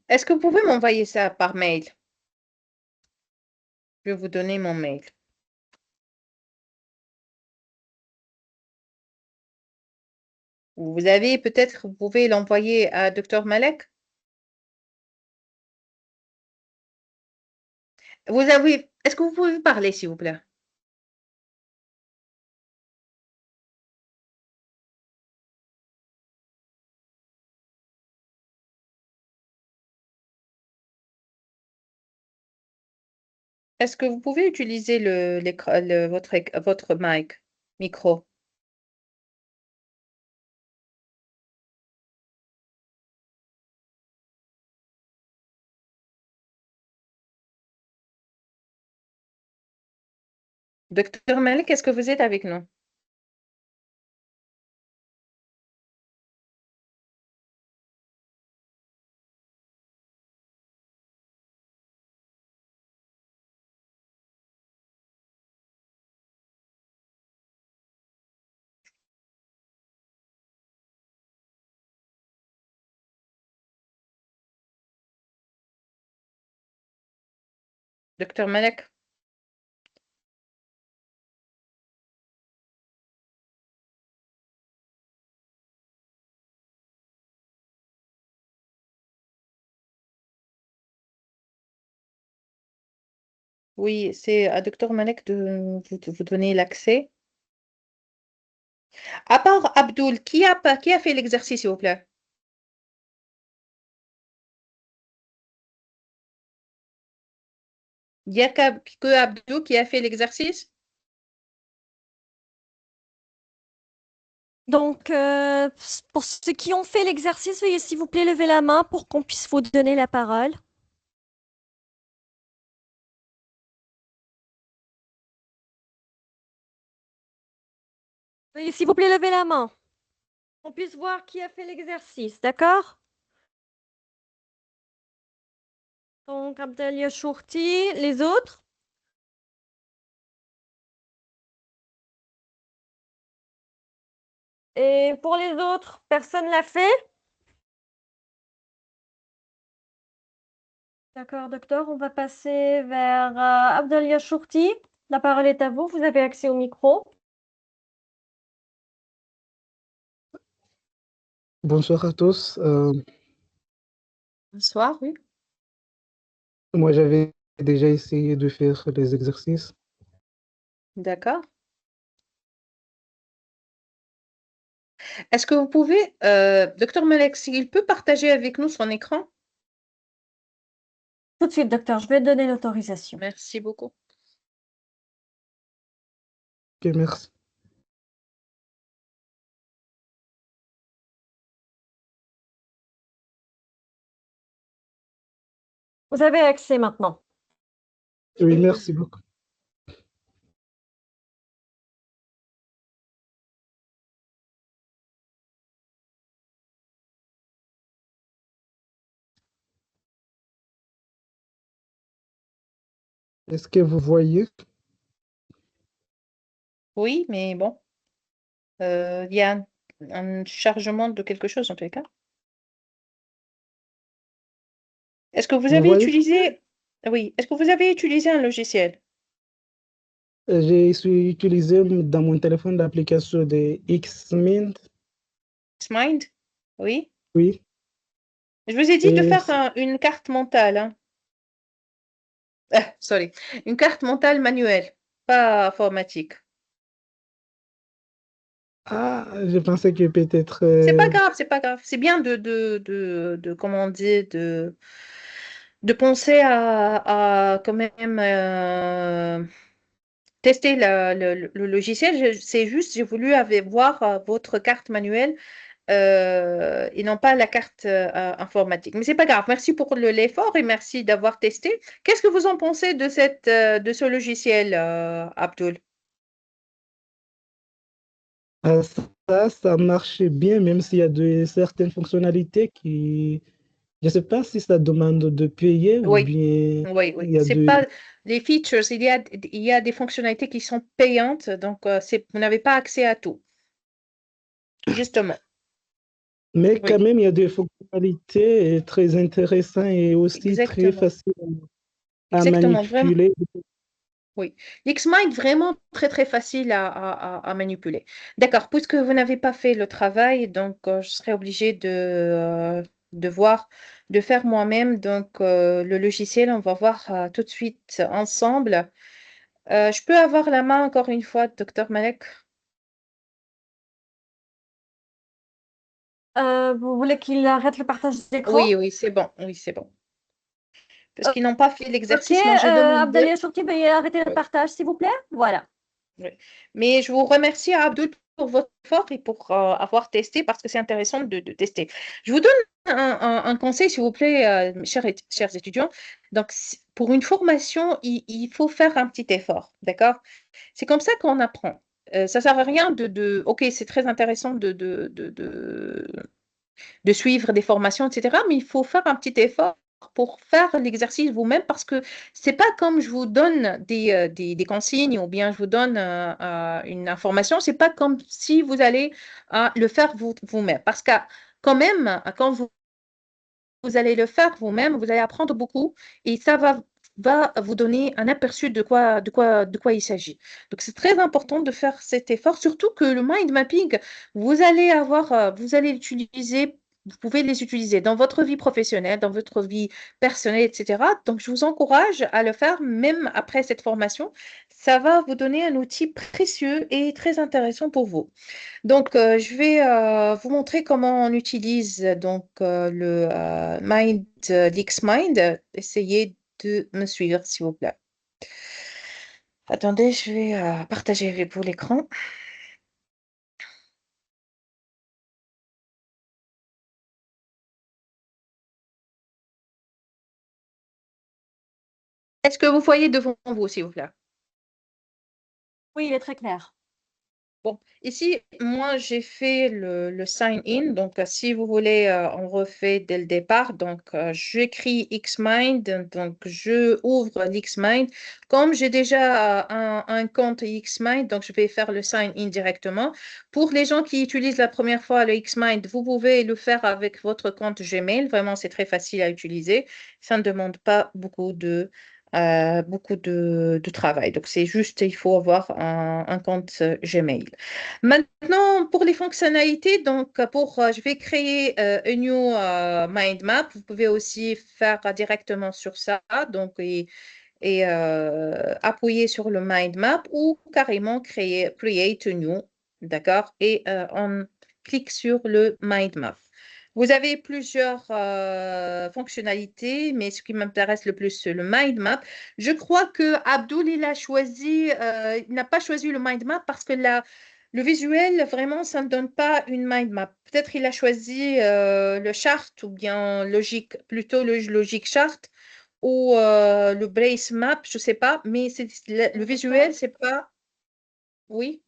Est-ce que vous pouvez m'envoyer ça par mail? Je vais vous donner mon mail. Vous avez peut-être, vous pouvez l'envoyer à Dr Malek. Est-ce que vous pouvez parler, s'il vous plaît? Est-ce que vous pouvez utiliser votre mic, micro? Docteur Malek, est-ce que vous êtes avec nous? Docteur Malek? Oui, c'est à Docteur Malek de vous donner l'accès. À part Abdul, qui a fait l'exercice, s'il vous plaît? Il n'y a que Abdul qui a fait l'exercice? Donc, pour ceux qui ont fait l'exercice, veuillez s'il vous plaît lever la main pour qu'on puisse vous donner la parole. Veuillez s'il vous plaît lever la main. Qu'on puisse voir qui a fait l'exercice, d'accord? Donc, Abdelia Chourti, les autres? Et pour les autres, personne l'a fait? D'accord, docteur, on va passer vers Abdelia Chourti. La parole est à vous, vous avez accès au micro. Bonsoir à tous. Bonsoir, oui. Moi, j'avais déjà essayé de faire les exercices. D'accord. Est-ce que vous pouvez, Docteur Malek, s'il peut partager avec nous son écran? Tout de suite, docteur, je vais donner l'autorisation. Merci beaucoup. Ok, merci. Vous avez accès maintenant. Oui, merci beaucoup. Est-ce que vous voyez? Oui, mais bon, il y a un chargement de quelque chose en tout cas. Est-ce que vous Vous avez voyez? utilisé... Oui, est-ce que vous avez utilisé un logiciel? J'ai utilisé dans mon téléphone l'application de Xmind. Xmind? Oui. Oui. Je vous ai dit de Et faire une carte mentale, hein. Sorry. Une carte mentale manuelle, pas informatique. je pensais que peut-être C'est pas grave, c'est pas grave. C'est bien comment on dit, de penser à quand même tester le logiciel. C'est juste, j'ai voulu voir votre carte manuelle et non pas la carte informatique. Mais c'est pas grave. Merci pour l'effort et merci d'avoir testé. Qu'est-ce que vous en pensez de de ce logiciel, Abdul? ça marche bien, même s'il y a certaines fonctionnalités qui, je ne sais pas si ça demande de payer ou Oui, bien oui, oui. il y a C'est de... pas les features. Il y a des fonctionnalités qui sont payantes, donc vous n'avez pas accès à tout. Justement. Mais quand Oui, même, il y a des fonctionnalités très intéressantes et aussi très exactement. faciles à Exactement. Vraiment. manipuler. Oui. L'X-Mind, vraiment très, très facile à manipuler. D'accord. Puisque vous n'avez pas fait le travail, donc je serai obligée de voir, de faire moi-même. Donc, le logiciel, on va voir tout de suite ensemble. Je peux avoir la main encore une fois, docteur Malek? Vous voulez qu'il arrête le partage d'écran? Oui, oui, c'est bon. Oui, c'est bon. Parce Euh, qu'ils n'ont pas fait ok, l'exercice, moi j'ai demandé. Abdallah Chourki, veuillez arrêter le Oui, partage, s'il vous plaît. Voilà. oui. Mais je vous remercie, Abdul, pour votre effort et pour avoir testé parce que c'est intéressant de tester. Je vous donne un conseil, s'il vous plaît, chers étudiants. Donc, pour une formation, il faut faire un petit effort, d'accord? C'est comme ça qu'on apprend. Ça ne sert à rien OK, c'est très intéressant de suivre des formations, etc. Mais il faut faire un petit effort pour faire l'exercice vous-même parce que c'est pas comme je vous donne des consignes ou bien je vous donne une information, c'est pas comme si vous allez le faire vous-même. Parce que quand même, quand vous allez le faire vous-même, vous allez apprendre beaucoup et ça va vous donner un aperçu de quoi il s'agit. Donc, c'est très important de faire cet effort, surtout que le mind mapping, vous allez l'utiliser, vous pouvez les utiliser dans votre vie professionnelle, dans votre vie personnelle, etc. Donc, je vous encourage à le faire même après cette formation. Ça va vous donner un outil précieux et très intéressant pour vous. Donc, je vais vous montrer comment on utilise donc le l'X-Mind. Essayez de me suivre, s'il vous plaît. Attendez, je vais partager avec vous l'écran. Est-ce que vous voyez devant vous, s'il vous plaît? Oui, il est très clair. Bon, ici, moi, j'ai fait le sign-in. Donc, si vous voulez, on refait dès le départ. Donc, j'écris Xmind. Donc, je ouvre l'Xmind. Comme j'ai déjà un compte Xmind, donc je vais faire le sign-in directement. Pour les gens qui utilisent la première fois le Xmind, vous pouvez le faire avec votre compte Gmail. Vraiment, c'est très facile à utiliser. Ça ne demande pas beaucoup de travail. Donc, c'est juste, il faut avoir un compte Gmail. Maintenant, pour les fonctionnalités, donc je vais créer un new mind map. Vous pouvez aussi faire directement sur ça, donc appuyer sur le mind map ou carrément créer create a new, d'accord? Et on clique sur le mind map. Vous avez plusieurs fonctionnalités, mais ce qui m'intéresse le plus, c'est le mind map. Je crois que Abdul, il n'a pas choisi le mind map parce que le visuel, vraiment, ça ne donne pas une mind map. Peut-être il a choisi le chart ou bien logique, plutôt le logique chart ou le brace map, je ne sais pas, mais le visuel, c'est pas. Oui,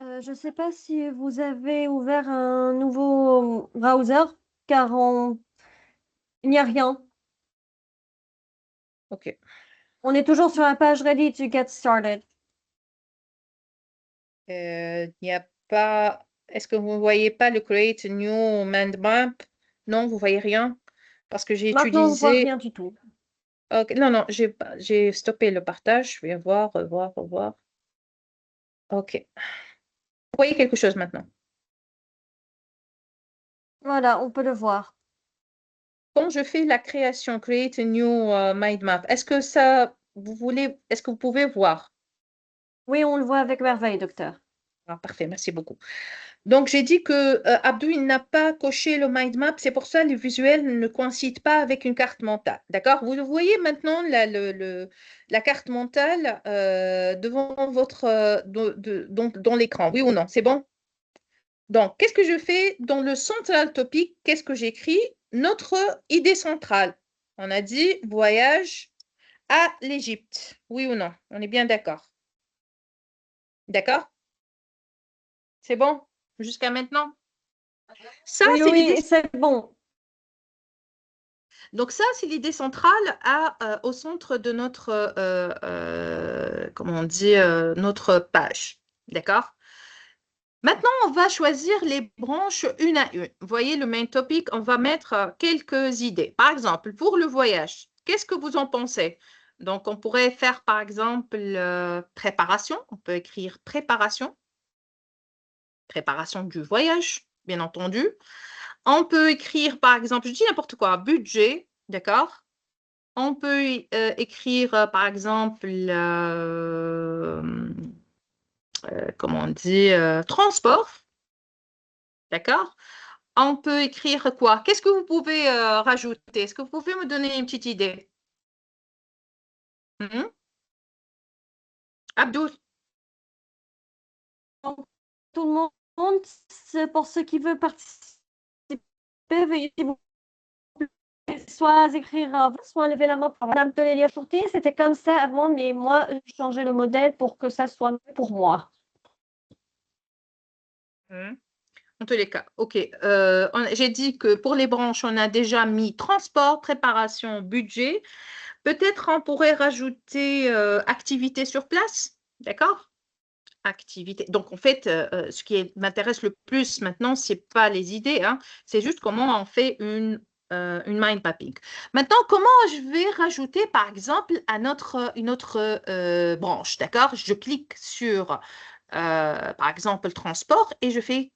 Je ne sais pas si vous avez ouvert un nouveau browser, car il n'y a rien. ok. On est toujours sur la page Ready to get started. Il n'y a pas. Est-ce que vous ne voyez pas le Create a New Mind Map? Non, vous voyez rien? Parce que j'ai Maintenant, on ne voit utilisé. rien du tout. Ok, non, non, j'ai stoppé le partage. Je vais voir, revoir, revoir. Ok. Vous voyez quelque chose maintenant? Voilà, on peut le voir. Quand je fais la création, Create a New Mind Map, est-ce que ça, est-ce que vous pouvez voir? Oui, on le voit avec merveille, docteur. Ah, parfait, merci beaucoup. Donc, j'ai dit que Abdou, il n'a pas coché le mind map, c'est pour ça que les visuels ne coïncident pas avec une carte mentale. D'accord? Vous voyez maintenant la carte mentale devant votre, dans l'écran, oui ou non? C'est bon? Donc, qu'est-ce que je fais dans le central topic? Qu'est-ce que j'écris? Notre idée centrale. On a dit voyage à l'Égypte. Oui ou non? On est bien d'accord? D'accord? C'est bon? Jusqu'à maintenant? Ça, Oui, c'est l'idée. oui, c'est bon. Donc ça, c'est l'idée centrale au centre de notre, comment on dit, notre page. D'accord? Maintenant, on va choisir les branches une à une. Vous voyez, le main topic, on va mettre quelques idées. Par exemple, pour le voyage, qu'est-ce que vous en pensez? Donc, on pourrait faire, par exemple, préparation. On peut écrire préparation, préparation du voyage, bien entendu. On peut écrire, par exemple, je dis n'importe quoi, budget, d'accord? On peut écrire, par exemple, comment on dit, transport, d'accord? On peut écrire quoi? Qu'est-ce que vous pouvez rajouter? Est-ce que vous pouvez me donner une petite idée? Mhm. Abdou, Tout le monde, pour ceux qui veulent participer, veuillez s'il vous plaît, soit écrire, soit lever la main pour Madame Telélia Fourtier. C'était comme ça avant, mais moi, j'ai changé le modèle pour que ça soit mieux pour moi. Mhm. En tous les cas, ok. J'ai dit que pour les branches, on a déjà mis transport, préparation, budget. Peut-être on pourrait rajouter activité sur place, d'accord? Activité. Donc, en fait, ce qui m'intéresse le plus maintenant, ce n'est pas les idées, hein, c'est juste comment on fait une mind mapping. Maintenant, comment je vais rajouter, par exemple, une autre branche, d'accord? Je clique sur, par exemple, le transport et je fais,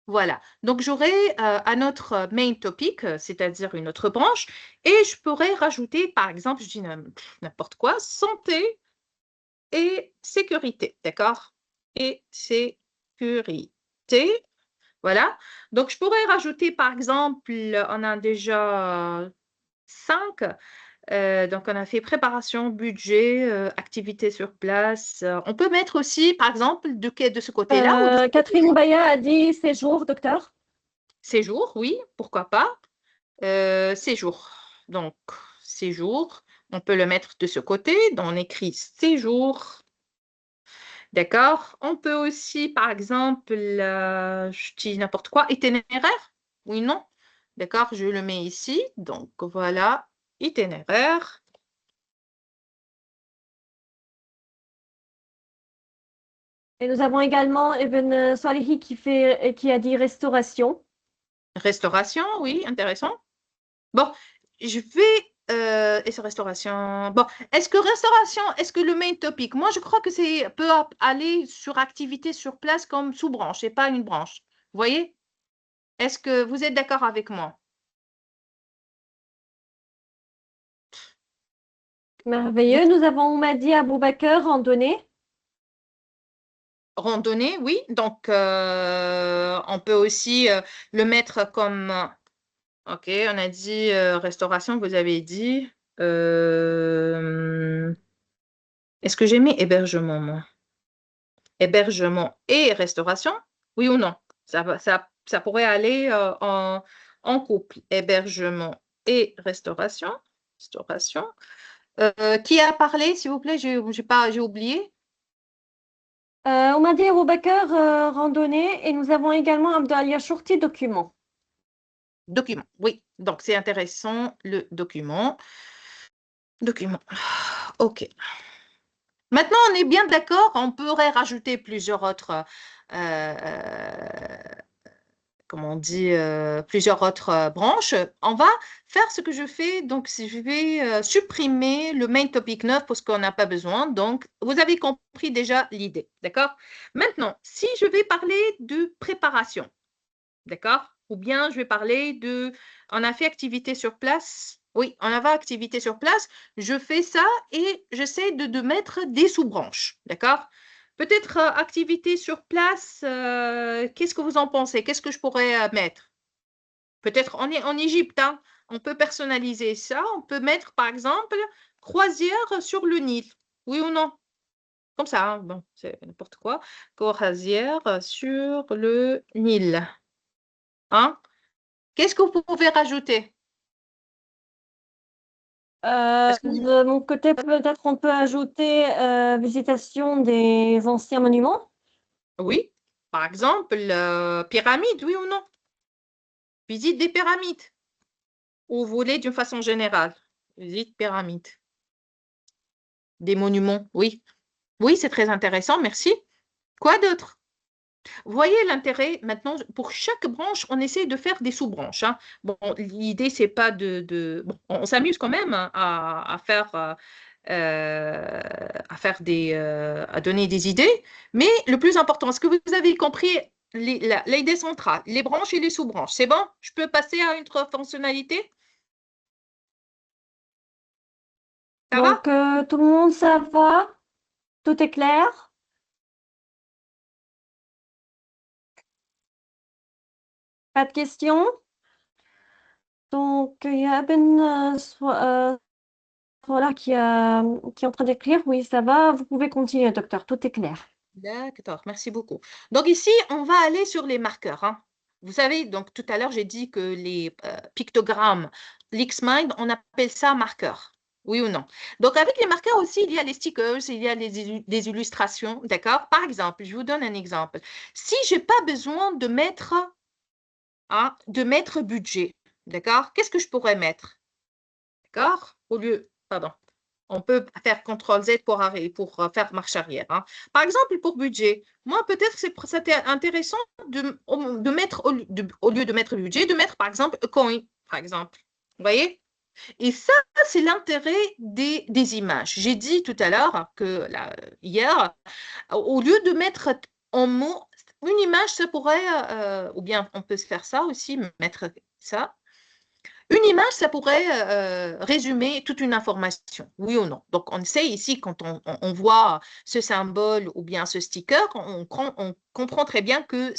voilà. Donc, j'aurai un autre main topic, c'est-à-dire une autre branche, et je pourrais rajouter, par exemple, je dis n'importe quoi, santé et sécurité, d'accord? Et sécurité, voilà. Donc, je pourrais rajouter, par exemple, on a déjà 5. Donc, on a fait préparation, budget, activité sur place. On peut mettre aussi, par exemple, de ce côté-là ou de ce côté Catherine Moubaya a dit séjour, docteur. séjour, oui, pourquoi pas. Séjour. Donc, séjour, on peut le mettre de ce côté. Donc, on écrit séjour. D'accord. On peut aussi, par exemple, je dis n'importe quoi, itinéraire. Oui, non. D'accord, je le mets ici. Donc, voilà, itinéraire. Et nous avons également Eben Salihi qui a dit restauration. Restauration, oui, intéressant. Bon, je vais... et c'est restauration. Bon, est-ce que restauration, est-ce que le main topic, moi je crois que c'est peut aller sur activité sur place comme sous-branche et pas une branche. Vous voyez? Est-ce que vous êtes d'accord avec moi? Merveilleux. Nous avons Oumadi Aboubakar, randonnée. Randonnée, oui. Donc, on peut aussi le mettre comme... Ok, on a dit restauration, vous avez dit. Est-ce que j'ai mis hébergement, moi? Hébergement et restauration? Oui ou non? Ça pourrait aller en couple. Hébergement et restauration. Restauration. Qui a parlé, s'il vous plaît? J'ai oublié. On m'a dit Aboubaker, randonnée, et nous avons également Abdalia Chourti, document. Document, oui. Donc, c'est intéressant, le document. Document. OK. Maintenant, on est bien d'accord, on pourrait rajouter plusieurs autres, comment on dit, plusieurs autres branches. On va faire ce que je fais. Donc, si je vais supprimer le main topic 9 parce qu'on n'a pas besoin. Donc, vous avez compris déjà l'idée, d'accord? Maintenant, si je vais parler de préparation, d'accord? Ou bien je vais parler de, on a fait activité sur place. Oui, on a fait activité sur place. Je fais ça et j'essaie de mettre des sous-branches, d'accord? Peut-être activité sur place, qu'est-ce que vous en pensez? Qu'est-ce que je pourrais mettre? Peut-être en Égypte, hein, on peut personnaliser ça. On peut mettre, par exemple, croisière sur le Nil. Oui ou non? Comme ça, hein, bon, c'est n'importe quoi. Croisière sur le Nil. Hein? Qu'est-ce que vous pouvez rajouter? Est-ce que vous- De mon côté, peut-être on peut ajouter visitation des anciens monuments. Oui, par exemple, pyramides, oui ou non? Visite des pyramides. Ou vous voulez d'une façon générale? Visite pyramides. Des monuments, oui. Oui, c'est très intéressant, merci. Quoi d'autre? Vous voyez l'intérêt maintenant, pour chaque branche, on essaie de faire des sous-branches, hein. Bon, l'idée, c'est pas bon, on s'amuse quand même, hein, à donner des idées, mais le plus important, est-ce que vous avez compris l'idée centrale, les branches et les sous-branches? C'est bon? Je peux passer à une autre fonctionnalité? Ça va? Donc, tout le monde, ça va? Tout est clair? Pas de questions? Donc, il y a Ben voilà, qui est en train d'écrire. Oui, ça va. Vous pouvez continuer, docteur. Tout est clair. D'accord, merci beaucoup. Donc ici, on va aller sur les marqueurs, hein. Vous savez, donc tout à l'heure, j'ai dit que les pictogrammes, l'X-Mind, on appelle ça marqueur. Oui ou non? Donc avec les marqueurs aussi, il y a les stickers, il y a des illustrations, d'accord? Par exemple, je vous donne un exemple. Si je n'ai pas besoin de mettre budget, d'accord? Qu'est-ce que je pourrais mettre? D'accord? Pardon. On peut faire CTRL-Z pour faire marche arrière, hein. Par exemple, pour budget, moi, peut-être c'était intéressant de mettre, au lieu de mettre budget, de mettre, par exemple, a coin, par exemple. Vous voyez? Et ça, c'est l'intérêt des images. J'ai dit tout à l'heure hier, au lieu de mettre en mots, une image, ça pourrait, ou bien on peut se faire ça aussi, mettre ça. Une image, ça pourrait résumer toute une information, oui ou non. Donc, on sait ici, quand on voit ce symbole ou bien ce sticker, on comprend très bien que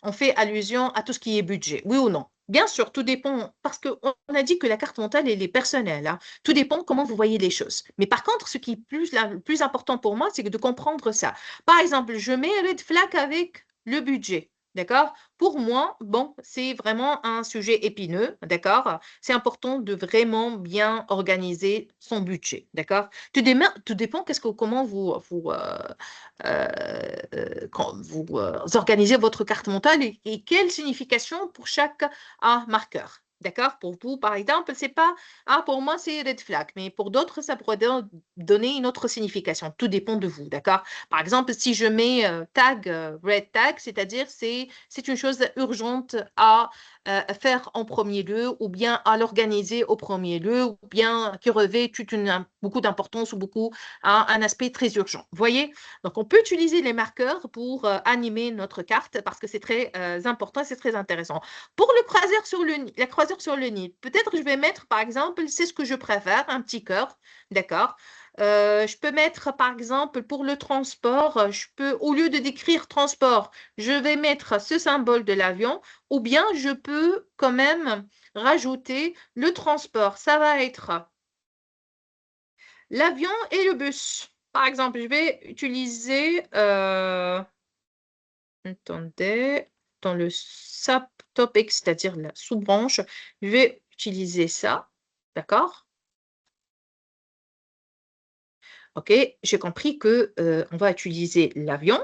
on fait allusion à tout ce qui est budget, oui ou non. Bien sûr, tout dépend, parce qu'on a dit que la carte mentale, elle est personnelle, hein. Tout dépend comment vous voyez les choses. Mais par contre, ce qui est le plus important pour moi, c'est de comprendre ça. Par exemple, je mets red flag avec le budget. D'accord? Pour moi, bon, c'est vraiment un sujet épineux, d'accord? C'est important de vraiment bien organiser son budget, d'accord? Tout dépend comment vous organisez votre carte mentale et quelle signification pour chaque marqueur. D'accord? Pour vous, par exemple, c'est pas, pour moi, c'est red flag, mais pour d'autres, ça pourrait donner une autre signification. Tout dépend de vous, d'accord? Par exemple, si je mets red tag, c'est-à-dire c'est une chose urgente à faire en premier lieu ou bien à l'organiser au premier lieu ou bien qui revêt beaucoup d'importance ou un aspect très urgent. Vous voyez? Donc, on peut utiliser les marqueurs pour animer notre carte parce que c'est très important et c'est très intéressant. Pour la croisière sur le nid, peut-être je vais mettre, par exemple, c'est ce que je préfère, un petit cœur, d'accord? Je peux mettre, par exemple, pour le transport, au lieu de décrire transport, je vais mettre ce symbole de l'avion, ou bien je peux quand même rajouter le transport. Ça va être l'avion et le bus. Par exemple, je vais utiliser, attendez, dans le subtopic, c'est-à-dire la sous-branche, je vais utiliser ça. D'accord? OK, j'ai compris que on va utiliser l'avion,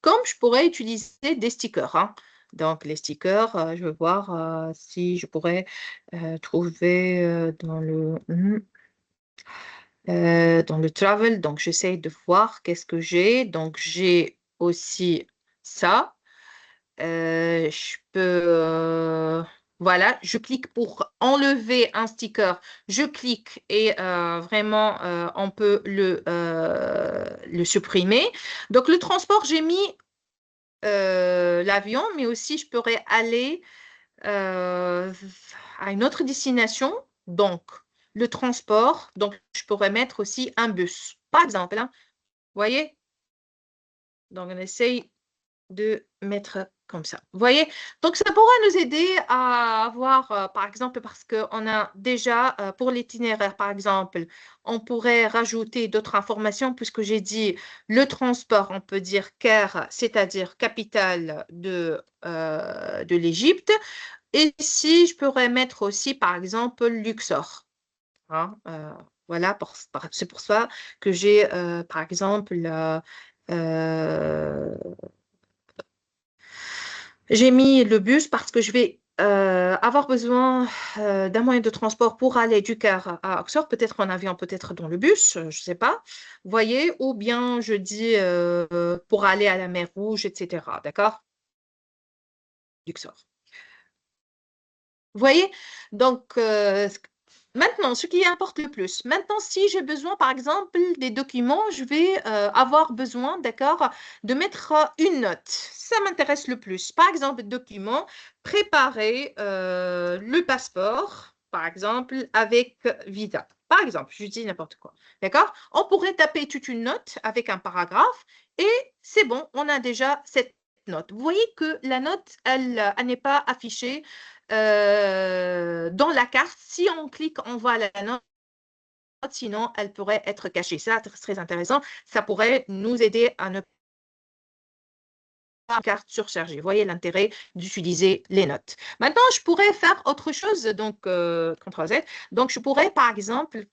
comme je pourrais utiliser des stickers, hein. Donc, les stickers, je vais voir si je pourrais trouver dans le travel. Donc, j'essaie de voir qu'est-ce que j'ai. Donc, j'ai aussi ça. Je peux, voilà, je clique pour enlever un sticker. Je clique et vraiment, on peut le supprimer. Donc, le transport, j'ai mis l'avion, mais aussi je pourrais aller euh, à une autre destination. Donc, le transport, donc je pourrais mettre aussi un bus, par exemple, hein. Vous voyez? Donc, on essaye de mettre comme ça. Vous voyez? Donc, ça pourra nous aider à avoir, par exemple, parce qu'on a déjà, pour l'itinéraire, par exemple, on pourrait rajouter d'autres informations puisque j'ai dit le transport, on peut dire Caire, c'est-à-dire capitale de l'Égypte. Et si je pourrais mettre aussi, par exemple, Luxor, hein, voilà, c'est pour ça que j'ai, par exemple, euh, j'ai mis le bus parce que je vais avoir besoin d'un moyen de transport pour aller du Caire à Oxford, peut-être en avion, peut-être dans le bus, je ne sais pas. Vous voyez, ou bien je dis pour aller à la mer Rouge, etc. D'accord? Luxor. Vous voyez? Donc, maintenant, ce qui importe le plus. Maintenant, si j'ai besoin, par exemple, des documents, je vais avoir besoin, d'accord, de mettre une note. Ça m'intéresse le plus. Par exemple, document, préparer le passeport, par exemple, avec visa. Par exemple, je dis n'importe quoi. D'accord? On pourrait taper toute une note avec un paragraphe et c'est bon, on a déjà cette note. Vous voyez que la note, elle n'est pas affichée dans la carte. Si on clique, on voit la note, sinon elle pourrait être cachée. Ça, c'est très intéressant. Ça pourrait nous aider à ne pas carte surchargée. Vous voyez l'intérêt d'utiliser les notes. Maintenant, je pourrais faire autre chose, donc CTRL Z. Donc, je pourrais, par exemple,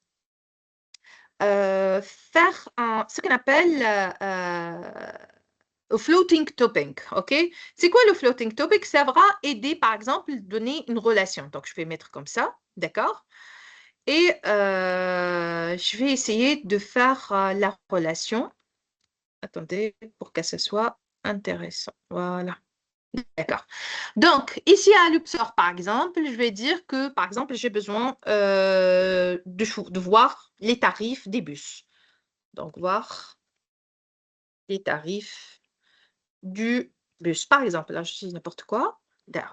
faire ce qu'on appelle floating topic, OK? C'est quoi le floating topic? Ça va aider, par exemple, donner une relation. Donc, je vais mettre comme ça, d'accord? Et je vais essayer de faire la relation. Attendez, pour que ce soit intéressant. Voilà, d'accord. Donc, ici à Luxor, par exemple, je vais dire que, par exemple, j'ai besoin de voir les tarifs des bus. Donc, voir les tarifs du bus. Par exemple, là, je dis n'importe quoi.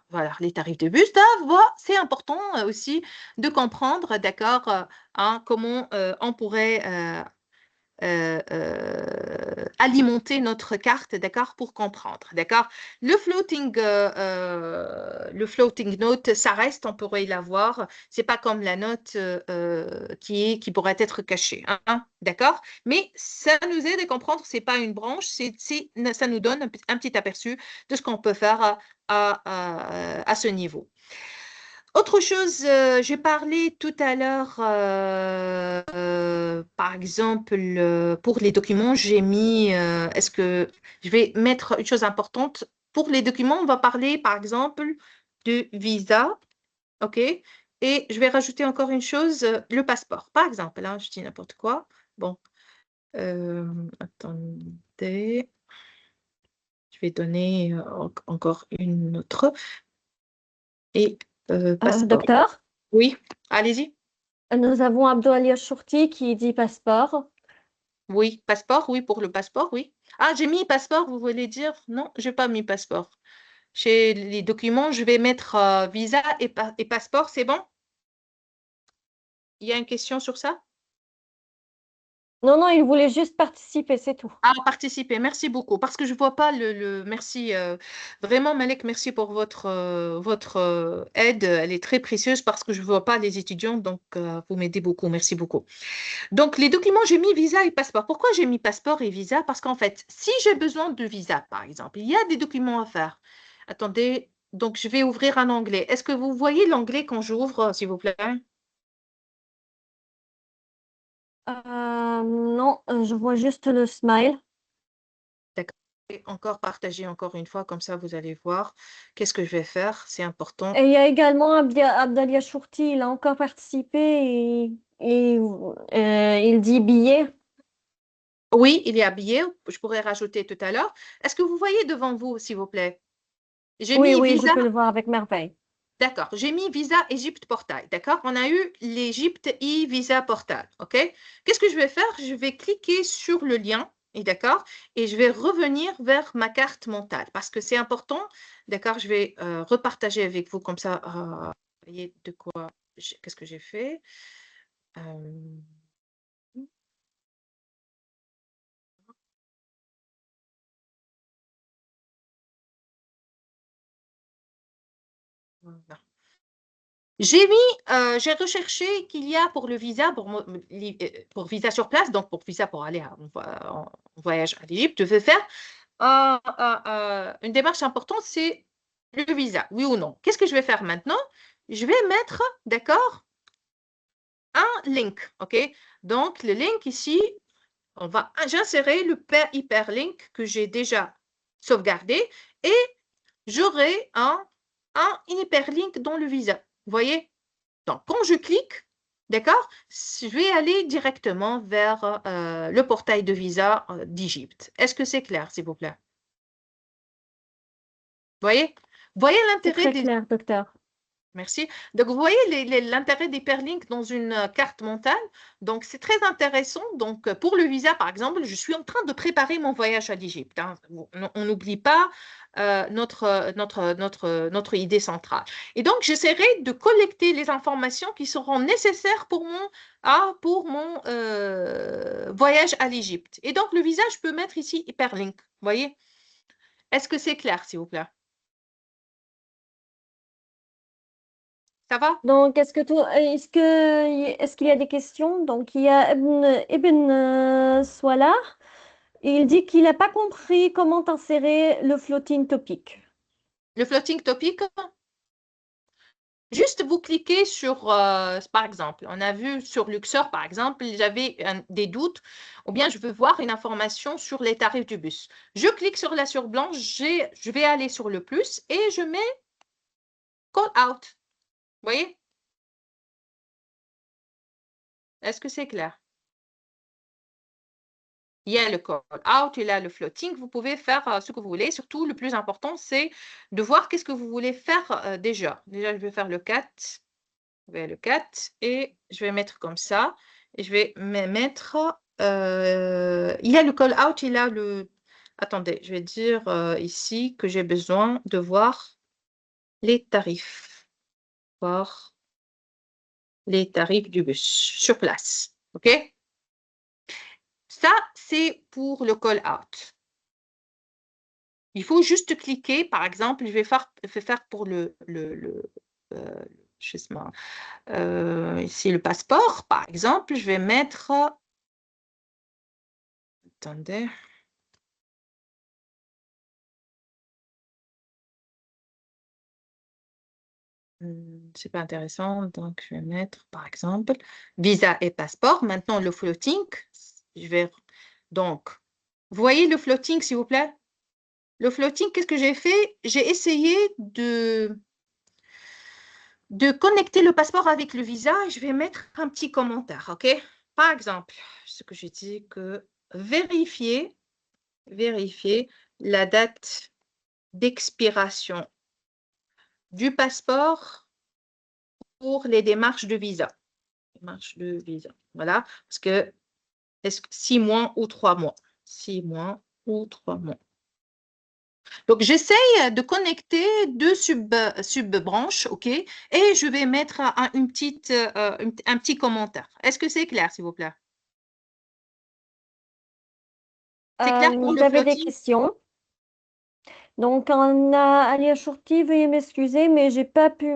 Voilà, les tarifs de bus. Voilà, c'est important aussi de comprendre, d'accord, hein, comment on pourrait alimenter notre carte, d'accord, pour comprendre, d'accord. Le floating note, ça reste, on pourrait l'avoir. C'est pas comme la note qui pourrait être cachée, hein, d'accord. Mais ça nous aide à comprendre, c'est pas une branche, ça nous donne un petit aperçu de ce qu'on peut faire à ce niveau. Autre chose, j'ai parlé tout à l'heure, par exemple, pour les documents, j'ai mis, est-ce que je vais mettre une chose importante? Pour les documents, on va parler, par exemple, de visa, OK? Et je vais rajouter encore une chose, le passeport. Par exemple, là, je dis n'importe quoi. Bon, attendez, je vais donner encore une autre. Et passeport. Docteur, Oui, allez-y. nous avons Abdouali Chourti qui dit passeport. Oui, passeport, oui, pour le passeport, oui. Ah, j'ai mis passeport, vous voulez dire? Non, j'ai pas mis passeport. Chez les documents, je vais mettre visa et passeport, c'est bon? Il y a une question sur ça? Non, non, il voulait juste participer, c'est tout. Ah, participer, merci beaucoup. Parce que je vois pas merci. Vraiment, Malek, merci pour votre aide. Elle est très précieuse parce que je vois pas les étudiants, donc vous m'aidez beaucoup. Merci beaucoup. Donc, les documents, j'ai mis visa et passeport. Pourquoi j'ai mis passeport et visa? Parce qu'en fait, si j'ai besoin de visa, par exemple, il y a des documents à faire. Attendez, Donc, je vais ouvrir un onglet. Est-ce que vous voyez l'onglet quand j'ouvre, s'il vous plaît? Non, je vois juste le smile. D'accord. Et encore partager encore une fois, comme ça, vous allez voir qu'est-ce que je vais faire. C'est important. Et il y a également Abdalia Chourti, il a encore participé il dit billet. Oui, il est habillé. Je pourrais rajouter tout à l'heure. Est-ce que vous voyez devant vous, s'il vous plaît? J'ai Oui, mis oui, je visa. peux le voir avec merveille. D'accord. J'ai mis visa Égypte portail. D'accord. On a eu l'Égypte e-visa portal. OK. Qu'est-ce que je vais faire? Je vais cliquer sur le lien. Et d'accord. Et je vais revenir vers ma carte mentale parce que c'est important. D'accord. Je vais repartager avec vous comme ça. Vous voyez de quoi, qu'est-ce que j'ai fait? Euh, voilà. J'ai recherché qu'il y a pour le visa, pour visa sur place, donc pour visa pour aller en voyage à l'Égypte, je vais faire une démarche importante, c'est le visa, oui ou non. Qu'est-ce que je vais faire maintenant? Je vais mettre, d'accord, un link, ok? Donc, le link ici, j'insérer le hyperlink que j'ai déjà sauvegardé et j'aurai un hyperlink dans le visa. Vous voyez? Donc, quand je clique, d'accord, je vais aller directement vers le portail de visa d'Égypte. Est-ce que c'est clair, s'il vous plaît? Voyez? Voyez C'est l'intérêt très des... clair, docteur. Merci. Donc, vous voyez l'intérêt des hyperlinks dans une carte mentale. Donc, c'est très intéressant. Donc, pour le visa, par exemple, je suis en train de préparer mon voyage à l'Égypte, hein. On n'oublie pas notre idée centrale. Et donc, j'essaierai de collecter les informations qui seront nécessaires pour mon voyage à l'Égypte. Et donc, le visa, je peux mettre ici hyperlink. Vous voyez? Est-ce que c'est clair, s'il vous plaît? Ça va? Donc, est-ce qu'il y a des questions? Donc, il y a Ibn Swala. Il dit qu'il n'a pas compris comment insérer le floating topic. Le floating topic? Juste vous cliquez sur, par exemple, on a vu sur Luxor, par exemple, j'avais des doutes, ou bien je veux voir une information sur les tarifs du bus. Je clique sur la surblanche, je vais aller sur le plus et je mets call out. Vous voyez? Est-ce que c'est clair? Il y a le call out, il y a le floating. Vous pouvez faire ce que vous voulez. Surtout, le plus important, c'est de voir qu'est-ce que vous voulez faire déjà. Déjà, je vais faire le 4. Je vais le 4 et je vais mettre comme ça. Et je vais mettre... il y a le call out, il y a le... Attendez, je vais dire ici que j'ai besoin de voir les tarifs. Voir les tarifs du bus sur place. OK? Ça, c'est pour le call out. Il faut juste cliquer, par exemple, je vais faire pour euh, je sais pas, ici le passeport, par exemple, je vais mettre, attendez, c'est pas intéressant, donc je vais mettre, par exemple, visa et passeport. Maintenant, le floating, je vais, donc, vous voyez le floating, s'il vous plaît? Le floating, qu'est-ce que j'ai fait? J'ai essayé de connecter le passeport avec le visa et je vais mettre un petit commentaire, OK? Par exemple, ce que j'ai dit que vérifier la date d'expiration du passeport pour les démarches de visa. Démarches de visa, voilà, parce que est-ce que 6 mois ou 3 mois? 6 mois ou 3 mois. Donc, j'essaye de connecter deux sub-branches, OK? Et je vais mettre un petit commentaire. Est-ce que c'est clair, s'il vous plaît? C'est clair pour le J'avais des floating? questions. Donc, on a Ali Chourti, veuillez m'excuser, mais j'ai pas pu.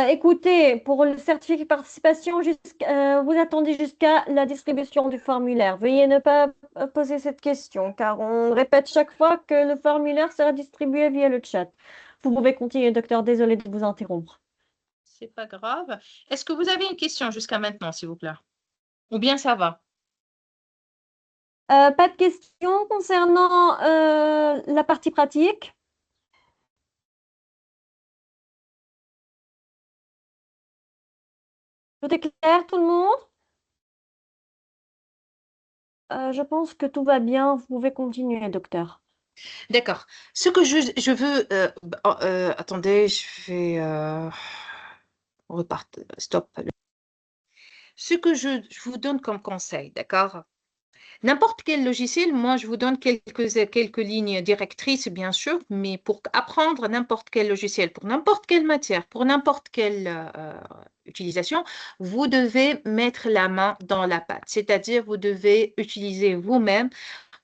Écoutez, pour le certificat de participation, vous attendez jusqu'à la distribution du formulaire. Veuillez ne pas poser cette question, car on répète chaque fois que le formulaire sera distribué via le chat. Vous pouvez continuer, docteur. Désolée de vous interrompre. C'est pas grave. Est-ce que vous avez une question jusqu'à maintenant, s'il vous plaît? Ou bien ça va? Pas de questions concernant la partie pratique? Tout est clair, tout le monde? Je pense que tout va bien. Vous pouvez continuer, docteur. D'accord. Ce que je veux... attendez, je vais... on repart. Stop. Ce que je vous donne comme conseil, d'accord? N'importe quel logiciel, moi, je vous donne quelques lignes directrices, bien sûr, mais pour apprendre n'importe quel logiciel, pour n'importe quelle matière, pour n'importe quelle utilisation, vous devez mettre la main dans la pâte, c'est-à-dire vous devez utiliser vous-même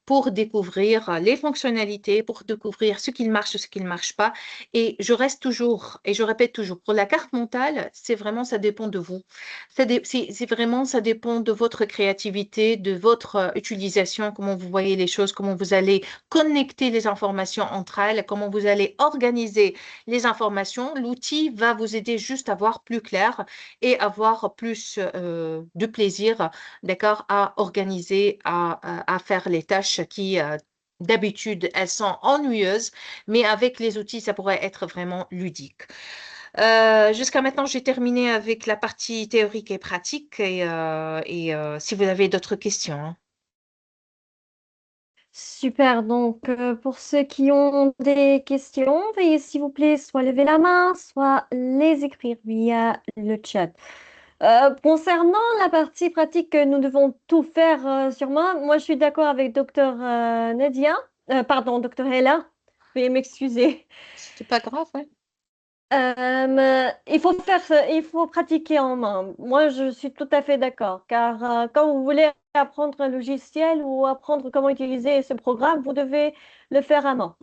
pour découvrir les fonctionnalités, pour découvrir ce qui marche, ce qui ne marche pas. Et je reste toujours, et je répète toujours, pour la carte mentale, c'est vraiment, ça dépend de vous. C'est vraiment, ça dépend de votre créativité, de votre utilisation, comment vous voyez les choses, comment vous allez connecter les informations entre elles, comment vous allez organiser les informations. L'outil va vous aider juste à voir plus clair et avoir plus de plaisir, d'accord, à organiser, à faire les tâches qui, d'habitude, elles sont ennuyeuses, mais avec les outils, ça pourrait être vraiment ludique. Jusqu'à maintenant, j'ai terminé avec la partie théorique et pratique et si vous avez d'autres questions, hein. Super. Donc, pour ceux qui ont des questions, veuillez s'il vous plaît soit lever la main, soit les écrire via le chat. Concernant la partie pratique que nous devons tout faire sûrement, moi je suis d'accord avec docteur Nadia, pardon, docteur Hella, veuillez m'excuser. C'est pas grave, ouais. Il faut il faut pratiquer en main. Moi je suis tout à fait d'accord, car quand vous voulez apprendre un logiciel ou apprendre comment utiliser ce programme, vous devez le faire à main.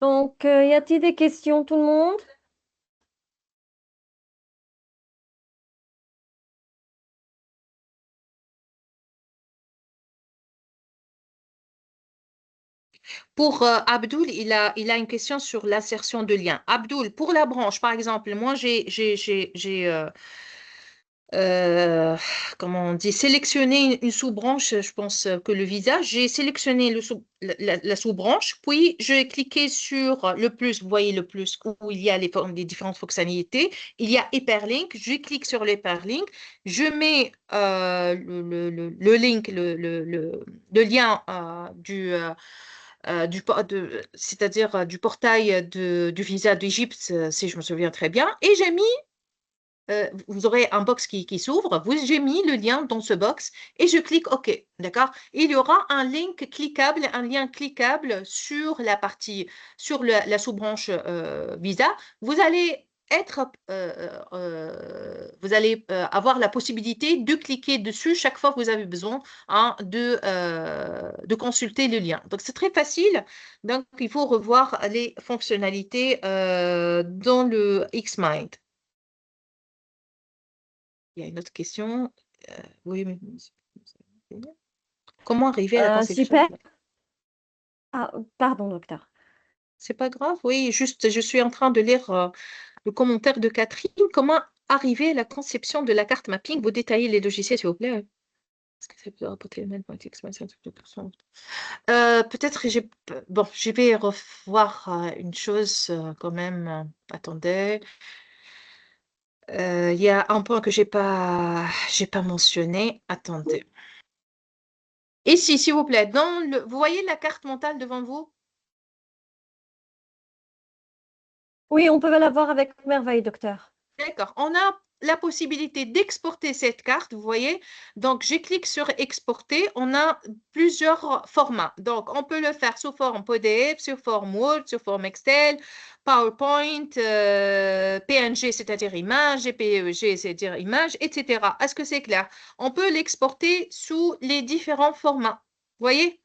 Donc, y a-t-il des questions, tout le monde? Pour Abdoul, il a une question sur l'insertion de liens. Abdoul, pour la branche, par exemple, moi, euh, comment on dit, sélectionné une sous-branche, je pense que le visage. J'ai sélectionné la sous-branche, puis j'ai cliqué sur le plus, vous voyez le plus où il y a les différentes fonctionnalités. Il y a Hyperlink, je clique sur l'Hyperlink, je mets le link, le lien c'est-à-dire du portail du visa d'Égypte, si je me souviens très bien, et j'ai mis vous aurez un box qui s'ouvre, j'ai mis le lien dans ce box et je clique OK, d'accord? Il y aura un link cliquable, un lien cliquable sur la partie, sur la sous-branche Visa. Vous allez vous allez avoir la possibilité de cliquer dessus chaque fois que vous avez besoin, hein, de consulter le lien. Donc, c'est très facile. Donc, il faut revoir les fonctionnalités dans le Xmind. Il y a une autre question. Oui, mais comment arriver à la conception? Super. Ah, pardon, docteur. C'est pas grave, oui, juste, je suis en train de lire le commentaire de Catherine. Comment arriver à la conception de la carte mapping? Vous détaillez les logiciels, s'il vous plaît. Est-ce que ça peut rapporter le même point peut-être que j'ai... Bon, je vais revoir une chose quand même. Attendez. Il y a un point que j'ai pas mentionné. Attendez. Ici, s'il vous plaît, vous voyez la carte mentale devant vous? Oui, on peut l'avoir avec merveille, docteur. D'accord. On a la possibilité d'exporter cette carte, vous voyez. Donc, je clique sur exporter. On a plusieurs formats. Donc, on peut le faire sous forme PDF, sous forme Word, sous forme Excel, PowerPoint, PNG, c'est-à-dire image, JPEG, c'est-à-dire image, etc. Est-ce que c'est clair? On peut l'exporter sous les différents formats. Vous voyez?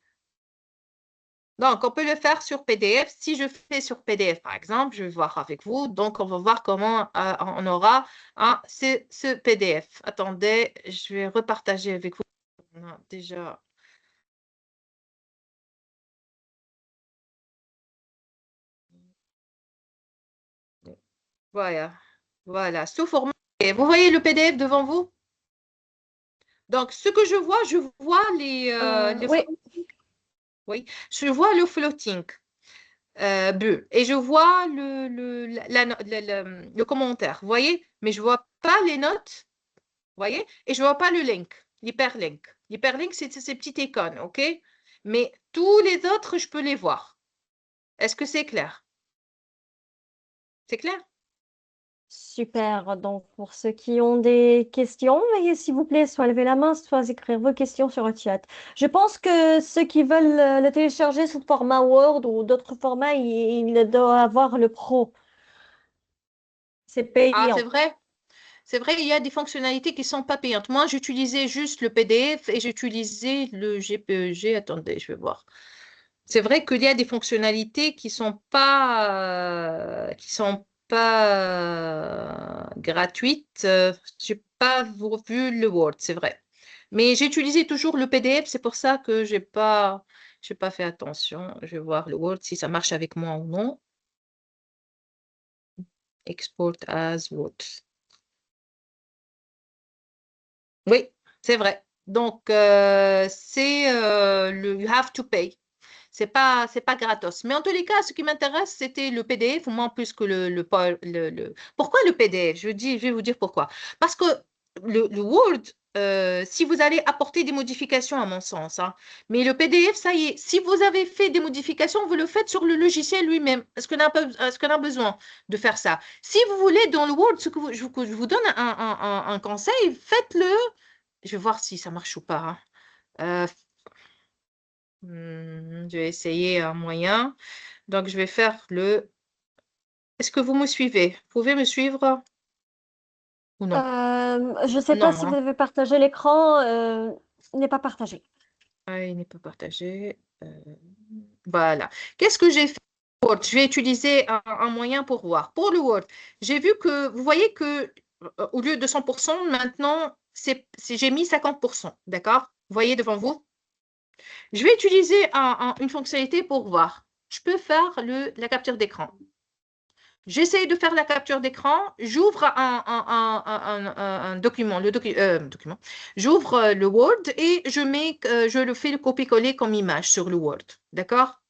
Donc, on peut le faire sur PDF. Si je fais sur PDF, par exemple, je vais voir avec vous. Donc, on va voir comment on aura ce PDF. Attendez, je vais repartager avec vous. On a déjà. Voilà. Voilà. Sous format. Et vous voyez le PDF devant vous? Donc, ce que je vois les Oui, floating. Oui, je vois le floating bleu et je vois le commentaire. Vous voyez? Mais je vois pas les notes. Voyez? Et je vois pas le link, l'hyperlink. L'hyperlink, c'est ces petites icônes, OK? Mais tous les autres, je peux les voir. Est-ce que c'est clair? C'est clair? super. Donc, pour ceux qui ont des questions, veuillez s'il vous plaît soit lever la main, soit écrire vos questions sur le chat. Je pense que ceux qui veulent le télécharger sous format Word ou d'autres formats, ils doivent avoir le Pro. C'est Ah, c'est payant. vrai. C'est vrai, il y a des fonctionnalités qui sont pas payantes. Moi, j'utilisais juste le PDF et j'utilisais le GPEG. Attendez, je vais voir. C'est vrai qu'il y a des fonctionnalités qui sont pas gratuites. J'ai pas vu le Word, c'est vrai. Mais j'ai utilisé toujours le PDF, c'est pour ça que j'ai pas fait attention. Je vais voir le Word si ça marche avec moi ou non. Export as Word. Oui, c'est vrai. Donc, c'est le you have to pay. C'est pas gratos. Mais en tous les cas, ce qui m'intéresse, c'était le PDF, moins plus que Pourquoi le PDF? Je vais vous dire pourquoi. Parce que le Word, si vous allez apporter des modifications, à mon sens, hein, mais le PDF, ça y est, si vous avez fait des modifications, vous le faites sur le logiciel lui-même. Est-ce qu'on a besoin de faire ça? Si vous voulez, dans le Word, que je vous donne un conseil, faites-le. Je vais voir si ça marche ou pas, hein. Je vais essayer un moyen. Donc, je vais faire le... Est-ce que vous me suivez? Vous pouvez me suivre ou non? Je ne sais pas Non, si vous hein. avez partagé l'écran. Il n'est pas partagé. Ah, il n'est pas partagé. Voilà. Qu'est-ce que j'ai fait? Word. Je vais utiliser un moyen pour voir. Pour le Word, j'ai vu que, vous voyez que au lieu de 100%, maintenant, j'ai mis 50%. D'accord? Vous voyez devant vous? Je vais utiliser une fonctionnalité pour voir. Je peux faire la capture d'écran. J'essaie de faire la capture d'écran, j'ouvre un document, document. J'ouvre le Word et je le fais le copier-coller comme image sur le Word. D'accord?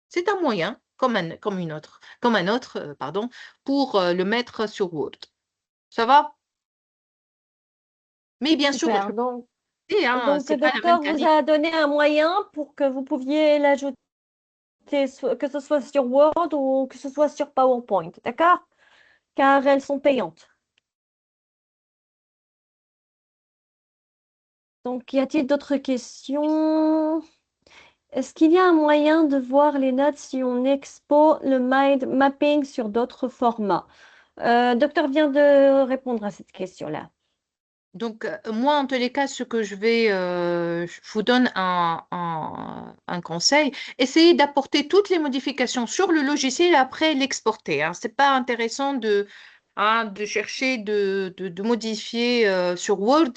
C'est un moyen, comme un autre, pardon, pour le mettre sur Word. Ça va? Mais bien sûr, Super. Donc, c'est le pas la même docteur vous qualité. a donné un moyen pour que vous pouviez l'ajouter, que ce soit sur Word ou que ce soit sur PowerPoint. D'accord? Car elles sont payantes. Donc, y a-t-il d'autres questions? Est-ce qu'il y a un moyen de voir les notes si on expose le mind mapping sur d'autres formats? Docteur vient de répondre à cette question-là. Donc, moi, en tous les cas, je vous donne un conseil. Essayez d'apporter toutes les modifications sur le logiciel et après l'exporter, hein. Ce n'est pas intéressant de chercher de modifier sur Word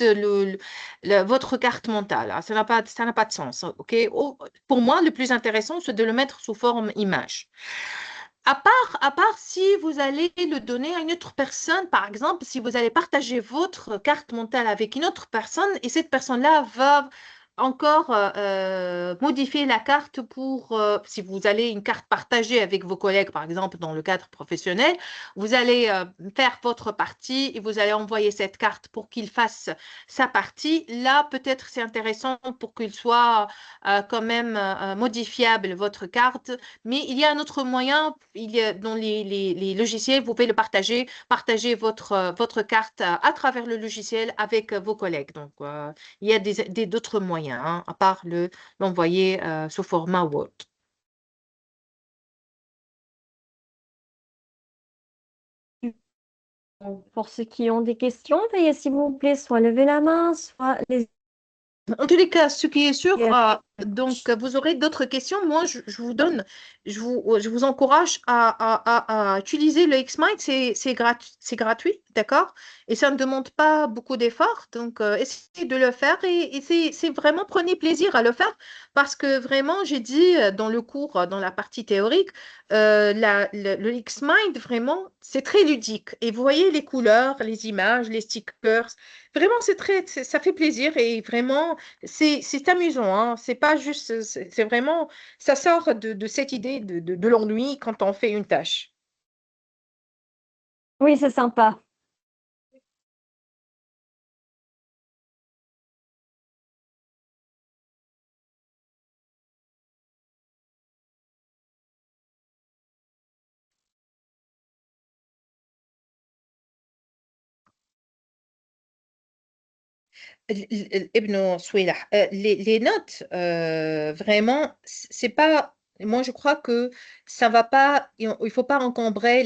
votre carte mentale, hein. Ça n'a pas de sens, hein, OK? Pour moi, le plus intéressant, c'est de le mettre sous forme image. À part si vous allez le donner à une autre personne, par exemple, si vous allez partager votre carte mentale avec une autre personne et cette personne-là va encore modifier la carte si vous allez une carte partagée avec vos collègues, par exemple, dans le cadre professionnel, vous allez faire votre partie et vous allez envoyer cette carte pour qu'il fasse sa partie. Là, peut-être c'est intéressant pour qu'il soit quand même modifiable, votre carte, mais il y a un autre moyen, dans les logiciels, vous pouvez le partager votre carte à travers le logiciel avec vos collègues. Donc, il y a d'autres moyens, hein, à part l'envoyer sous format Word. Pour ceux qui ont des questions, veuillez s'il vous plaît soit lever la main, soit les En tous les cas, ce qui est sûr, Donc, vous aurez d'autres questions. Moi, je vous encourage à utiliser le Xmind. C'est gratuit, d'accord? Et ça ne demande pas beaucoup d'efforts. Donc, essayez de le faire et c'est vraiment, prenez plaisir à le faire parce que vraiment, j'ai dit dans le cours, dans la partie théorique, le Xmind, vraiment, c'est très ludique. Et vous voyez les couleurs, les images, les stickers. Vraiment, ça fait plaisir et vraiment, c'est amusant, hein. C'est pas juste, c'est vraiment, ça sort de cette idée de l'ennui quand on fait une tâche. Oui, c'est sympa. Ibn Souilah, les notes, vraiment, c'est pas. Moi, je crois que ça va pas. Il faut pas encombrer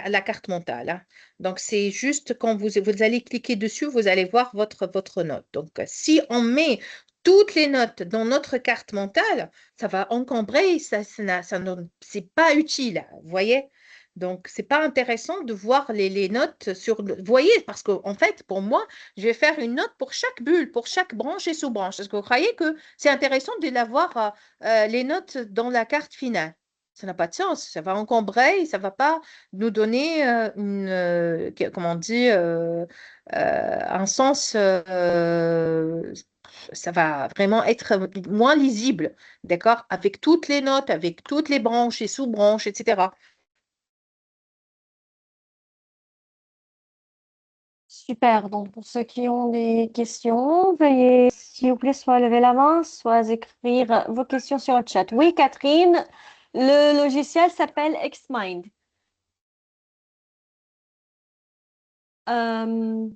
la carte mentale, hein. Donc, c'est juste quand vous allez cliquer dessus, vous allez voir votre note. Donc, si on met toutes les notes dans notre carte mentale, ça va encombrer. C'est pas utile, vous voyez? Donc, c'est pas intéressant de voir les notes Vous voyez, parce qu'en fait, pour moi, je vais faire une note pour chaque bulle, pour chaque branche et sous-branche. Est-ce que vous croyez que c'est intéressant de l'avoir les notes dans la carte finale? Ça n'a pas de sens. Ça va encombrer et ça ne va pas nous donner comment on dit, un sens. Ça va vraiment être moins lisible, d'accord? Avec toutes les notes, avec toutes les branches et sous-branches, etc. Super. Donc, pour ceux qui ont des questions, veuillez, s'il vous plaît, soit lever la main, soit écrire vos questions sur le chat. Oui, Catherine, le logiciel s'appelle Xmind. Euh,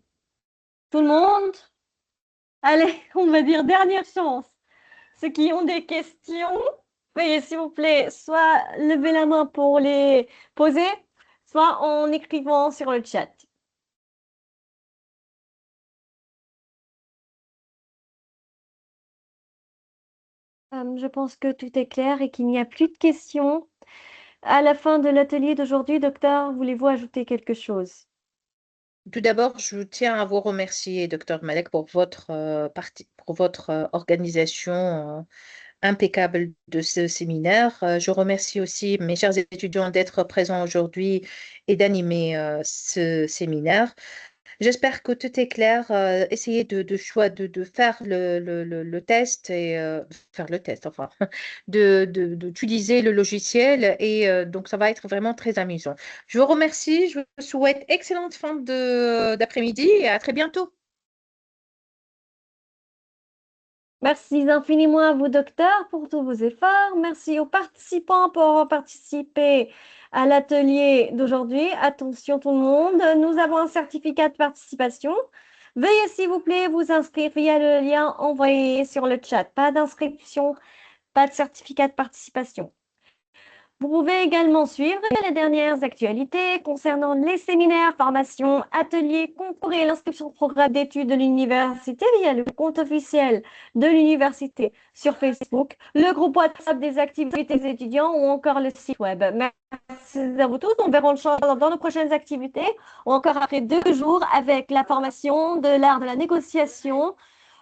Tout le monde? Allez, on va dire dernière chance. Ceux qui ont des questions, veuillez, s'il vous plaît, soit lever la main pour les poser, soit en écrivant sur le chat. Je pense que tout est clair et qu'il n'y a plus de questions. À la fin de l'atelier d'aujourd'hui, docteur, voulez-vous ajouter quelque chose? Tout d'abord, je tiens à vous remercier, Docteur Malek, pour pour votre organisation impeccable de ce séminaire. Je remercie aussi mes chers étudiants d'être présents aujourd'hui et d'animer ce séminaire. J'espère que tout est clair. Essayez de faire le test et faire le test, enfin, d'utiliser le logiciel et donc ça va être vraiment très amusant. Je vous remercie. Je vous souhaite excellente fin d'après-midi et à très bientôt. Merci infiniment à vous, docteur, pour tous vos efforts. Merci aux participants pour avoir participé à l'atelier d'aujourd'hui. Attention tout le monde, nous avons un certificat de participation. Veuillez, s'il vous plaît, vous inscrire via le lien envoyé sur le chat. Pas d'inscription, pas de certificat de participation. Vous pouvez également suivre les dernières actualités concernant les séminaires, formations, ateliers, concours et l'inscription au programme d'études de l'université via le compte officiel de l'université sur Facebook, le groupe WhatsApp des activités étudiants ou encore le site web. Merci à vous tous. On verra le changement dans nos prochaines activités ou encore après 2 jours avec la formation de l'art de la négociation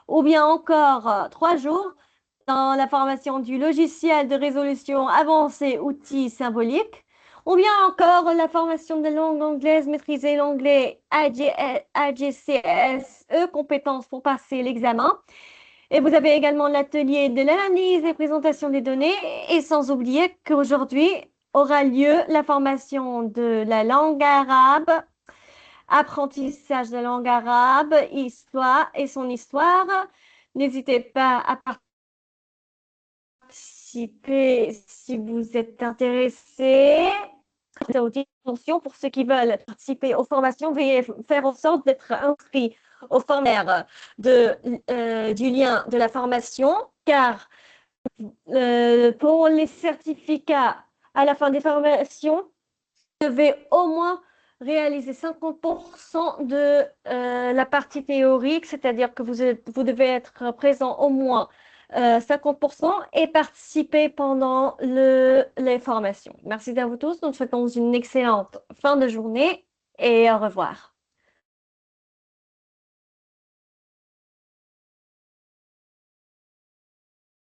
ou bien encore 3 jours dans la formation du logiciel de résolution avancée outils symboliques, ou bien encore la formation de langue anglaise, maîtriser l'anglais AGCSE, compétences pour passer l'examen. Et vous avez également l'atelier de l'analyse et présentation des données. Et sans oublier qu'aujourd'hui aura lieu la formation de la langue arabe, apprentissage de la langue arabe, histoire et son histoire. N'hésitez pas à participer si vous êtes intéressé. Attention, pour ceux qui veulent participer aux formations, veuillez faire en sorte d'être inscrit au formulaire du lien de la formation, car pour les certificats à la fin des formations, vous devez au moins réaliser 50% de la partie théorique, c'est-à-dire que vous devez être présent au moins 50% et participer pendant les formations. Merci à vous tous. Nous souhaitons une excellente fin de journée et au revoir.